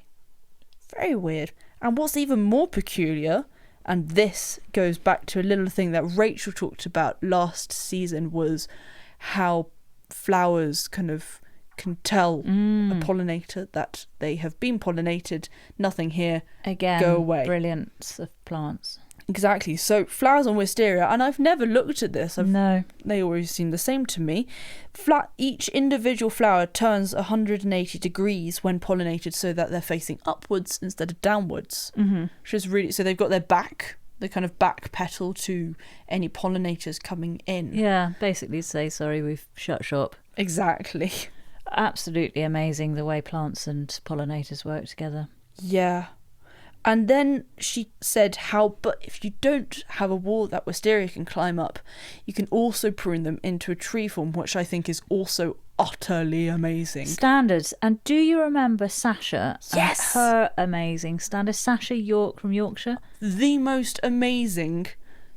Speaker 2: very weird. And what's even more peculiar, and this goes back to a little thing that Rachel talked about last season, was how flowers kind of can tell a pollinator that they have been pollinated. Nothing here. Again, go away.
Speaker 1: Brilliance of plants.
Speaker 2: Exactly. So flowers on wisteria, and I've never looked at this.
Speaker 1: No.
Speaker 2: They always seem the same to me. Each individual flower turns 180 degrees when pollinated, so that they're facing upwards instead of downwards. Which is really, so they've got the kind of back petal to any pollinators coming in.
Speaker 1: Yeah, basically say, sorry, we've shut shop.
Speaker 2: Exactly.
Speaker 1: Absolutely amazing the way plants and pollinators work together.
Speaker 2: Yeah. And then she said but if you don't have a wall that wisteria can climb up, you can also prune them into a tree form, which I think is also utterly amazing.
Speaker 1: Standards. And do you remember Sasha?
Speaker 2: Yes.
Speaker 1: And her amazing standard. Sasha York from Yorkshire.
Speaker 2: The most amazing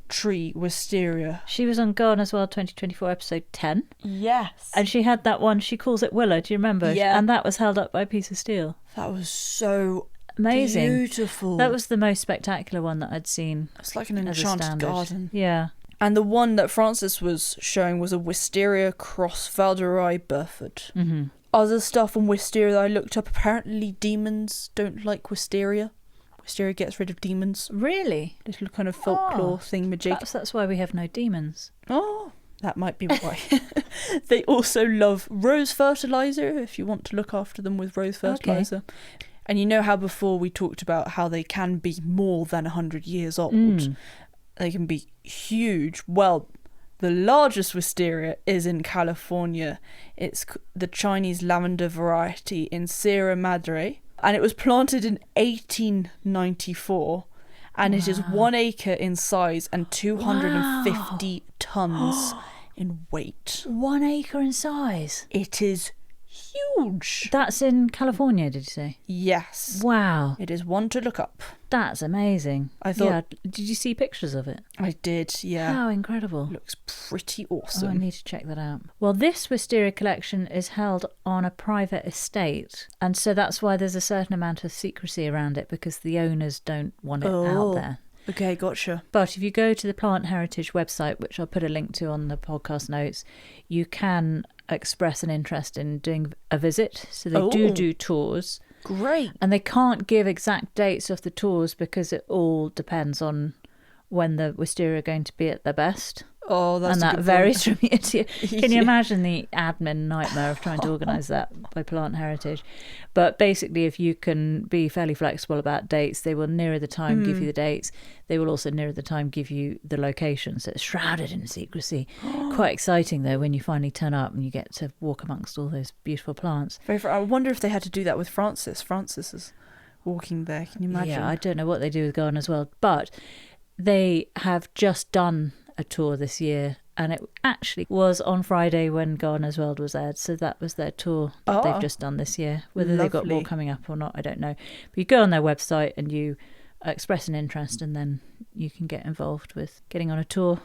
Speaker 2: tree wisteria.
Speaker 1: She was on Gardeners World 2024 episode 10.
Speaker 2: Yes.
Speaker 1: And she had that one, she calls it Willow, do you remember?
Speaker 2: Yeah.
Speaker 1: And that was held up by a piece of steel.
Speaker 2: That was so
Speaker 1: amazing.
Speaker 2: Beautiful.
Speaker 1: That was the most spectacular one that I'd seen.
Speaker 2: It's like an enchanted garden.
Speaker 1: Yeah.
Speaker 2: And the one that Frances was showing was a wisteria cross Valderai Burford. Other stuff on wisteria that I looked up, apparently demons don't like wisteria. Wisteria gets rid of demons.
Speaker 1: Really?
Speaker 2: Little kind of folklore thingamajig.
Speaker 1: Perhaps that's why we have no demons.
Speaker 2: Oh, that might be why. They also love rose fertilizer, if you want to look after them with rose fertilizer. Okay. And you know how before we talked about how they can be more than 100 years old. They can be huge. Well, the largest wisteria is in California. It's the Chinese lavender variety in Sierra Madre. And it was planted in 1894. And it is 1 acre in size and 250 tons in weight.
Speaker 1: 1 acre in size?
Speaker 2: It is huge.
Speaker 1: That's in California, did you say?
Speaker 2: Yes.
Speaker 1: Wow.
Speaker 2: It is one to look up.
Speaker 1: That's amazing.
Speaker 2: I thought...
Speaker 1: Yeah. Did you see pictures of it?
Speaker 2: I did, yeah.
Speaker 1: How incredible.
Speaker 2: Looks pretty
Speaker 1: Oh,
Speaker 2: awesome.
Speaker 1: I need to check that out. Well, this wisteria collection is held on a private estate, and so that's why there's a certain amount of secrecy around it, because the owners don't want it out there.
Speaker 2: Okay, gotcha.
Speaker 1: But if you go to the Plant Heritage website, which I'll put a link to on the podcast notes, you can express an interest in doing a visit. So they do tours.
Speaker 2: Great.
Speaker 1: And they can't give exact dates of the tours because it all depends on when the wisteria are going to be at their best.
Speaker 2: Oh, that's
Speaker 1: and
Speaker 2: a
Speaker 1: that
Speaker 2: good
Speaker 1: varies
Speaker 2: point.
Speaker 1: from year to year. Can you imagine the admin nightmare of trying to organise that by Plant Heritage? But basically, if you can be fairly flexible about dates, they will nearer the time give you the dates. They will also nearer the time give you the location. So it's shrouded in secrecy. Quite exciting though when you finally turn up and you get to walk amongst all those beautiful plants.
Speaker 2: I wonder if they had to do that with Francis. Francis is walking there. Can you imagine?
Speaker 1: Yeah, I don't know what they do with garden as well, but they have just done a tour this year, and it actually was on Friday when Gardener's World was aired, so that was their tour that they've just done this year. Whether they've got more coming up or not, I don't know, but you go on their website and you express an interest, and then you can get involved with getting on a tour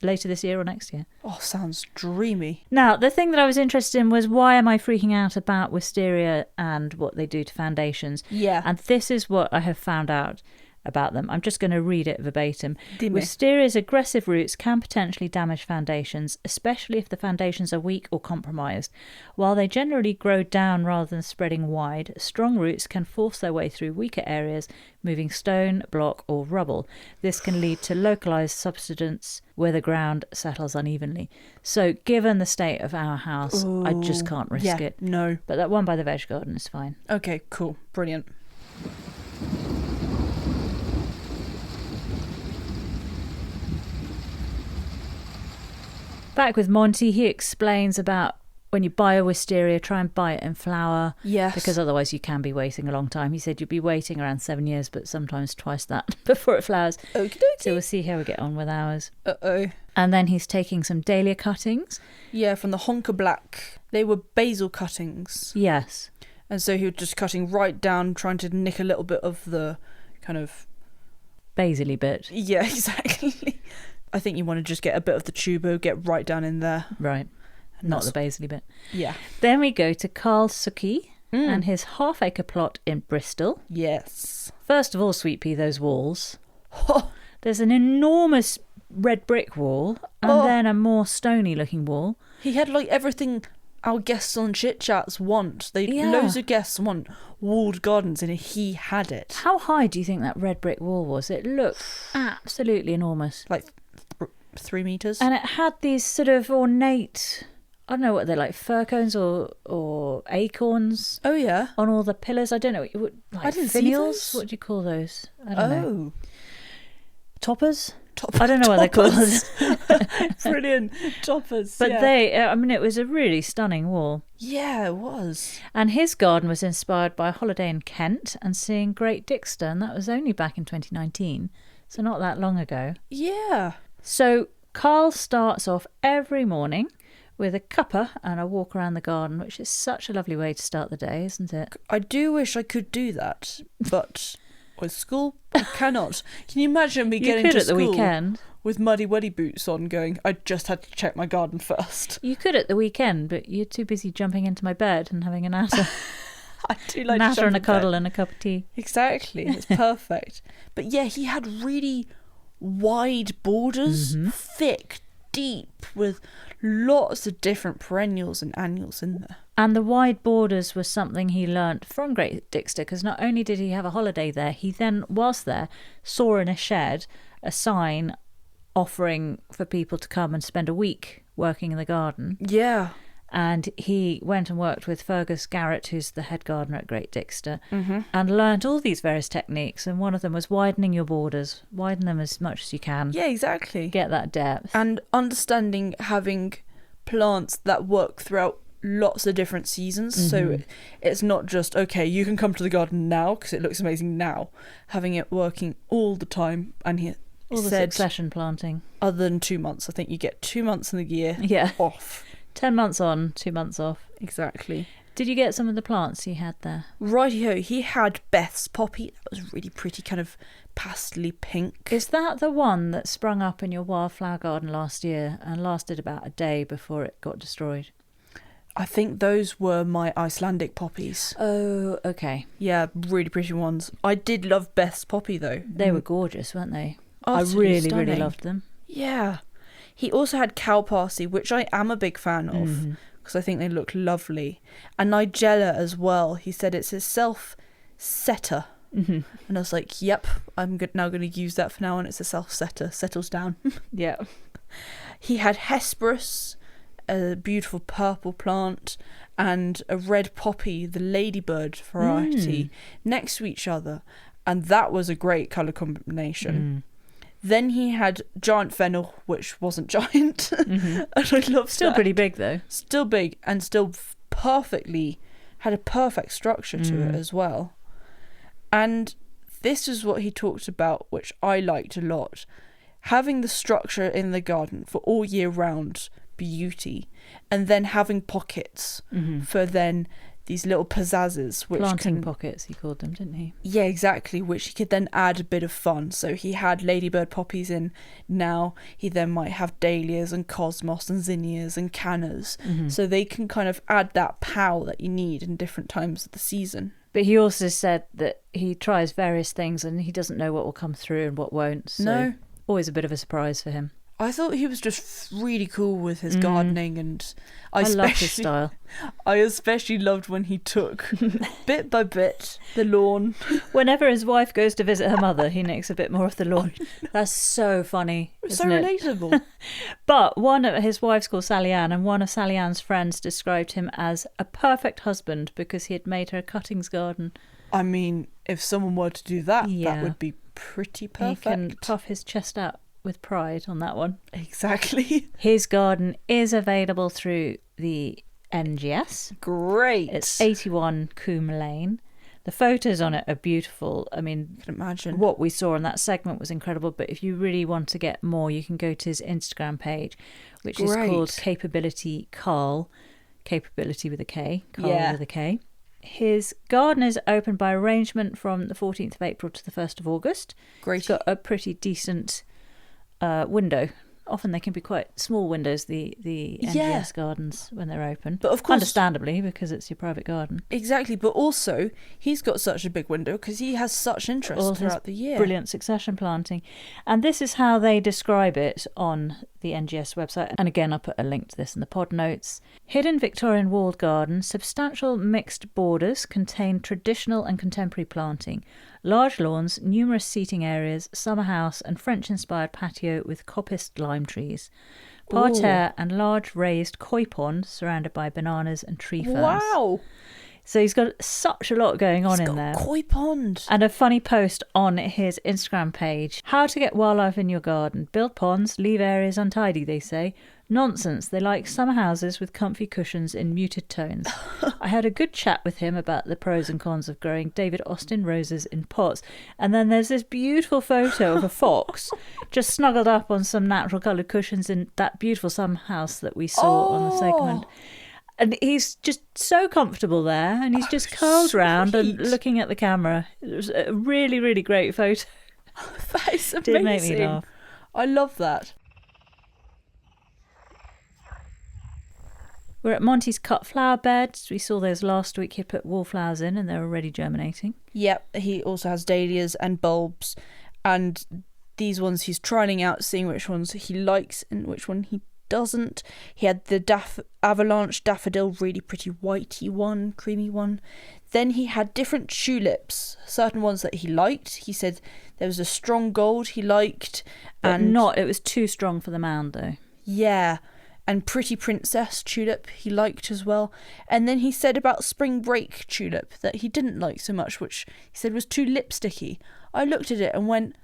Speaker 1: later this year or next year.
Speaker 2: Oh, sounds dreamy.
Speaker 1: Now, the thing that I was interested in was, why am I freaking out about wisteria and what they do to foundations?
Speaker 2: Yeah.
Speaker 1: And this is what I have found out about them. I'm just going to read it verbatim.
Speaker 2: Dime.
Speaker 1: Wisteria's aggressive roots can potentially damage foundations, especially if the foundations are weak or compromised. While they generally grow down rather than spreading wide, strong roots can force their way through weaker areas, moving stone, block or rubble. This can lead to localised subsidence where the ground settles unevenly. So given the state of our house, I just can't risk it.
Speaker 2: No.
Speaker 1: But that one by the veg garden is fine.
Speaker 2: Okay, cool. Brilliant.
Speaker 1: Back with Monty, he explains about when you buy a wisteria, try and buy it in flower.
Speaker 2: Yes.
Speaker 1: Because otherwise you can be waiting a long time. He said you'll be waiting around 7 years, but sometimes twice that before it flowers.
Speaker 2: Okie dokie.
Speaker 1: So we'll see how we get on with ours.
Speaker 2: Uh-oh.
Speaker 1: And then he's taking some dahlia cuttings.
Speaker 2: Yeah, from the Honker Black. They were basil cuttings.
Speaker 1: Yes.
Speaker 2: And so he was just cutting right down, trying to nick a little bit of the kind of...
Speaker 1: Basil-y bit.
Speaker 2: Yeah, exactly. I think you want to just get a bit of the tubo, get right down in there.
Speaker 1: Right. Not the basil-y bit.
Speaker 2: Yeah.
Speaker 1: Then we go to Karl Suchy and his half-acre plot in Bristol.
Speaker 2: Yes.
Speaker 1: First of all, Sweet Pea, those walls. There's an enormous red brick wall and then a more stony-looking wall.
Speaker 2: He had like everything our guests on Chit Chats want. Loads of guests want walled gardens, and he had it.
Speaker 1: How high do you think that red brick wall was? It looked absolutely enormous.
Speaker 2: Like 3 meters.
Speaker 1: And it had these sort of ornate, I don't know what they're like, fir cones or acorns.
Speaker 2: Oh yeah.
Speaker 1: On all the pillars. I don't know. Like
Speaker 2: I didn't
Speaker 1: finials?
Speaker 2: see those.
Speaker 1: What do you call those? I don't know.
Speaker 2: Toppers?
Speaker 1: I don't know what they're called.
Speaker 2: Brilliant. Toppers.
Speaker 1: But it was a really stunning wall.
Speaker 2: Yeah, it was.
Speaker 1: And his garden was inspired by a holiday in Kent and seeing Great Dixter, and that was only back in 2019, so not that long ago.
Speaker 2: Yeah.
Speaker 1: So Karl starts off every morning with a cuppa and a walk around the garden, which is such a lovely way to start the day, isn't it?
Speaker 2: I do wish I could do that, but with school, I cannot. Can you imagine me getting to
Speaker 1: at the
Speaker 2: school
Speaker 1: weekend
Speaker 2: with muddy weddy boots on going, I just had to check my garden first?
Speaker 1: You could at the weekend, but you're too busy jumping into my bed and having a natter.
Speaker 2: I do like
Speaker 1: natter and a cuddle and a cup of tea.
Speaker 2: Exactly, it's perfect. But yeah, he had really wide borders, thick, deep, with lots of different perennials and annuals in there.
Speaker 1: And the wide borders was something he learnt from Great Dixter, because not only did he have a holiday there, he then, whilst there, saw in a shed a sign offering for people to come and spend a week working in the garden.
Speaker 2: Yeah.
Speaker 1: And he went and worked with Fergus Garrett, who's the head gardener at Great Dixter, and learnt all these various techniques. And one of them was widening your borders. Widen them as much as you can.
Speaker 2: Yeah, exactly.
Speaker 1: Get that depth.
Speaker 2: And understanding having plants that work throughout lots of different seasons. So it's not just, okay, you can come to the garden now because it looks amazing now. Having it working all the time. And he
Speaker 1: all the
Speaker 2: said,
Speaker 1: succession planting.
Speaker 2: Other than 2 months. I think you get 2 months in the year off.
Speaker 1: 10 months on, 2 months off.
Speaker 2: Exactly.
Speaker 1: Did you get some of the plants he had there?
Speaker 2: Righty-ho, he had Beth's poppy. That was really pretty, kind of pastely pink.
Speaker 1: Is that the one that sprung up in your wildflower garden last year and lasted about a day before it got destroyed?
Speaker 2: I think those were my Icelandic poppies.
Speaker 1: Oh, okay.
Speaker 2: Yeah, really pretty ones. I did love Beth's poppy, though.
Speaker 1: They were gorgeous, weren't they?
Speaker 2: Utterly
Speaker 1: I really,
Speaker 2: stunning.
Speaker 1: really loved them.
Speaker 2: Yeah. He also had cow parsley, which I am a big fan of, because I think they look lovely. And Nigella as well. He said it's a self-setter. And I was like, yep, I'm now going to use that for now on. It's a self-setter. Settles down.
Speaker 1: Yeah.
Speaker 2: He had Hesperus, a beautiful purple plant, and a red poppy, the ladybird variety, next to each other. And that was a great colour combination. Then he had giant fennel, which wasn't giant. And I loved
Speaker 1: Still
Speaker 2: that.
Speaker 1: pretty big, though.
Speaker 2: Still big, and still had a perfect structure to it as well. And this is what he talked about, which I liked a lot. Having the structure in the garden for all year round beauty, and then having pockets for then these little pizzazzes, which
Speaker 1: planting pockets, he called them, didn't he?
Speaker 2: Yeah, exactly, which he could then add a bit of fun. So he had ladybird poppies in now. He then might have dahlias and cosmos and zinnias and cannas. So they can kind of add that pow that you need in different times of the season.
Speaker 1: But he also said that he tries various things and he doesn't know what will come through and what won't. So
Speaker 2: No.
Speaker 1: Always a bit of a surprise for him.
Speaker 2: I thought he was just really cool with his gardening, and
Speaker 1: I love his style.
Speaker 2: I especially loved when he took, bit by bit, the lawn.
Speaker 1: Whenever his wife goes to visit her mother, he nicks a bit more of the lawn. That's so funny,
Speaker 2: So
Speaker 1: isn't it?
Speaker 2: relatable.
Speaker 1: But one of his wife's called Sally Ann, and one of Sally Ann's friends described him as a perfect husband because he had made her a cuttings garden.
Speaker 2: I mean, if someone were to do that,
Speaker 1: Yeah.
Speaker 2: that would be pretty perfect.
Speaker 1: He can puff his chest out with pride on that one.
Speaker 2: Exactly.
Speaker 1: His garden is available through the NGS.
Speaker 2: Great.
Speaker 1: It's 81 Coombe Lane. The photos on it are beautiful. I mean,
Speaker 2: I can imagine.
Speaker 1: what we saw in that segment was incredible, but if you really want to get more, you can go to his Instagram page, which is called Capability Karl. Capability with a K. Karl with a K. His garden is open by arrangement from the 14th of April to the 1st of August.
Speaker 2: Great.
Speaker 1: It's got a pretty decent window. Often they can be quite small windows, the NGS gardens, when they're open.
Speaker 2: But of course,
Speaker 1: understandably, because it's your private garden.
Speaker 2: Exactly, but also he's got such a big window because he has such interest throughout the year.
Speaker 1: Brilliant succession planting. And this is how they describe it on the NGS website. And again, I'll put a link to this in the pod notes. Hidden Victorian walled garden, substantial mixed borders, contain traditional and contemporary planting, large lawns, numerous seating areas, summer house and French-inspired patio with coppiced lime trees, parterre and large raised koi pond surrounded by bananas and tree ferns.
Speaker 2: Wow!
Speaker 1: So he's got such a lot going on in there.
Speaker 2: Koi pond.
Speaker 1: And a funny post on his Instagram page. How to get wildlife in your garden. Build ponds, leave areas untidy, they say. Nonsense. They like summer houses with comfy cushions in muted tones. I had a good chat with him about the pros and cons of growing David Austin roses in pots. And then there's this beautiful photo of a fox just snuggled up on some natural coloured cushions in that beautiful summer house that we saw on the segment. And he's just so comfortable there, and he's just curled round and looking at the camera. It was a really, really great photo.
Speaker 2: That is amazing.
Speaker 1: Did make me laugh.
Speaker 2: I love that.
Speaker 1: We're at Monty's cut flower beds. We saw those last week. He put wallflowers in, and they're already germinating.
Speaker 2: Yep, he also has dahlias and bulbs, and these ones he's trialing out, seeing which ones he likes and which one he doesn't. He had the avalanche daffodil, really pretty whitey one, creamy one. Then he had different tulips, certain ones that he liked. He said there was a strong gold he liked,
Speaker 1: but it was too strong for the mound though.
Speaker 2: Yeah, and pretty princess tulip he liked as well. And then he said about spring break tulip that he didn't like so much, which he said was too lipsticky. I looked at it and went,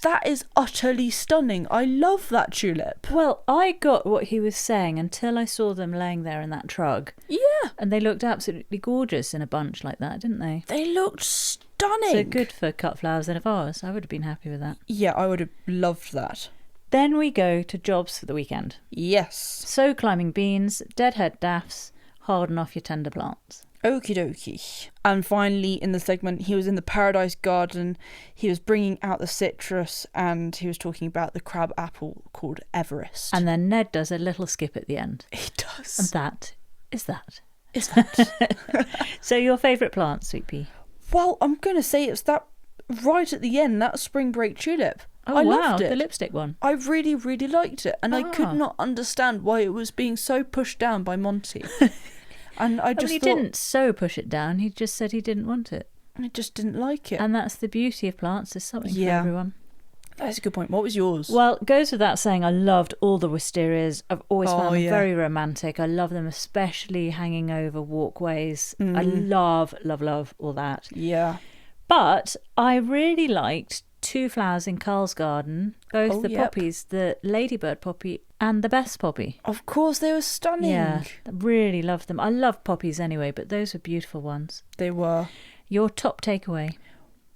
Speaker 2: that is utterly stunning. I love that tulip.
Speaker 1: Well, I got what he was saying until I saw them laying there in that trug.
Speaker 2: Yeah.
Speaker 1: And they looked absolutely gorgeous in a bunch like that, didn't they?
Speaker 2: They looked stunning.
Speaker 1: So good for cut flowers in a vase. I would have been happy with that.
Speaker 2: Yeah, I would have loved that.
Speaker 1: Then we go to jobs for the weekend.
Speaker 2: Yes.
Speaker 1: Sow climbing beans, deadhead daffs, harden off your tender plants.
Speaker 2: Okie dokie. And finally, in the segment, he was in the Paradise Garden. He was bringing out the citrus, and he was talking about the crab apple called Everest.
Speaker 1: And then Ned does a little skip at the end.
Speaker 2: He does.
Speaker 1: And that is that.
Speaker 2: Is that?
Speaker 1: So your favourite plant, Sweet Pea?
Speaker 2: Well, I'm going to say it's that right at the end, that spring break tulip.
Speaker 1: Oh,
Speaker 2: I
Speaker 1: wow,
Speaker 2: loved it.
Speaker 1: the lipstick one.
Speaker 2: I really, really liked it. And I could not understand why it was being so pushed down by Monty. And I just
Speaker 1: he
Speaker 2: thought...
Speaker 1: didn't so push it down. He just said he didn't want it.
Speaker 2: I just didn't like it.
Speaker 1: And that's the beauty of plants. There's something for everyone.
Speaker 2: That's a good point. What was yours?
Speaker 1: Well, it goes without saying, I loved all the wisterias. I've always found them very romantic. I love them, especially hanging over walkways. I love, love, love all that.
Speaker 2: Yeah.
Speaker 1: But I really liked two flowers in Karl's garden, both the poppies, the ladybird poppy and the best poppy.
Speaker 2: Of course, they were stunning.
Speaker 1: Yeah, I really loved them. I love poppies anyway, but those were beautiful ones.
Speaker 2: They were.
Speaker 1: Your top takeaway?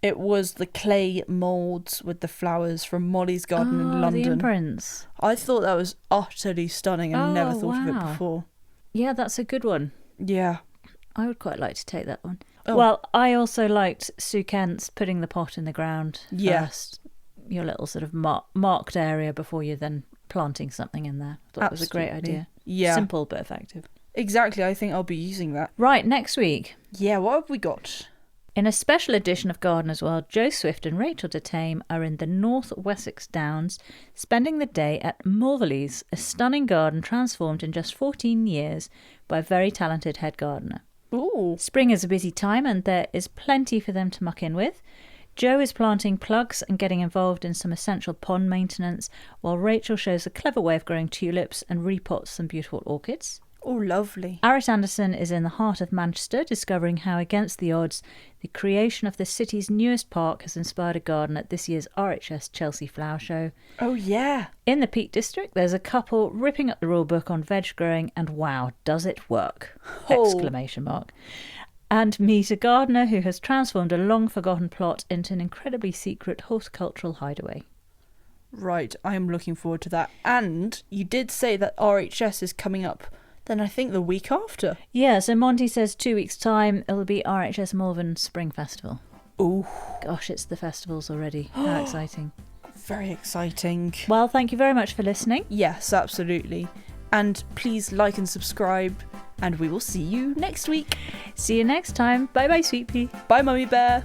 Speaker 2: It was the clay moulds with the flowers from Molly's garden in London.
Speaker 1: The imprints.
Speaker 2: I thought that was utterly stunning and never thought of it before.
Speaker 1: Yeah, that's a good one.
Speaker 2: Yeah.
Speaker 1: I would quite like to take that one. Oh. Well, I also liked Sue Kent's putting the pot in the ground first. Your little sort of marked area before you're then planting something in there. I thought it was a great idea.
Speaker 2: Yeah.
Speaker 1: Simple but effective.
Speaker 2: Exactly. I think I'll be using that.
Speaker 1: Right, next week.
Speaker 2: Yeah, what have we got?
Speaker 1: In a special edition of Garden as Well, Joe Swift and Rachel de Tame are in the North Wessex Downs, spending the day at Morley's, a stunning garden transformed in just 14 years by a very talented head gardener.
Speaker 2: Ooh.
Speaker 1: Spring is a busy time and there is plenty for them to muck in with. Joe is planting plugs and getting involved in some essential pond maintenance, while Rachel shows a clever way of growing tulips and repots some beautiful orchids.
Speaker 2: Oh, lovely.
Speaker 1: Aris Anderson is in the heart of Manchester, discovering how, against the odds, the creation of the city's newest park has inspired a garden at this year's RHS Chelsea Flower Show.
Speaker 2: Oh, yeah.
Speaker 1: In the Peak District, there's a couple ripping up the rule book on veg growing, and wow, does it work! Exclamation mark. And meet a gardener who has transformed a long-forgotten plot into an incredibly secret horticultural hideaway.
Speaker 2: Right, I am looking forward to that. And you did say that RHS is coming up then I think the week after.
Speaker 1: Yeah, so Monty says 2 weeks' time it'll be RHS Malvern Spring Festival.
Speaker 2: Oh.
Speaker 1: Gosh, it's the festivals already. How exciting.
Speaker 2: Very exciting.
Speaker 1: Well, thank you very much for listening.
Speaker 2: Yes, absolutely. And please like and subscribe, and we will see you next week.
Speaker 1: See you next time. Bye-bye, Sweet Pea.
Speaker 2: Bye, Mummy Bear.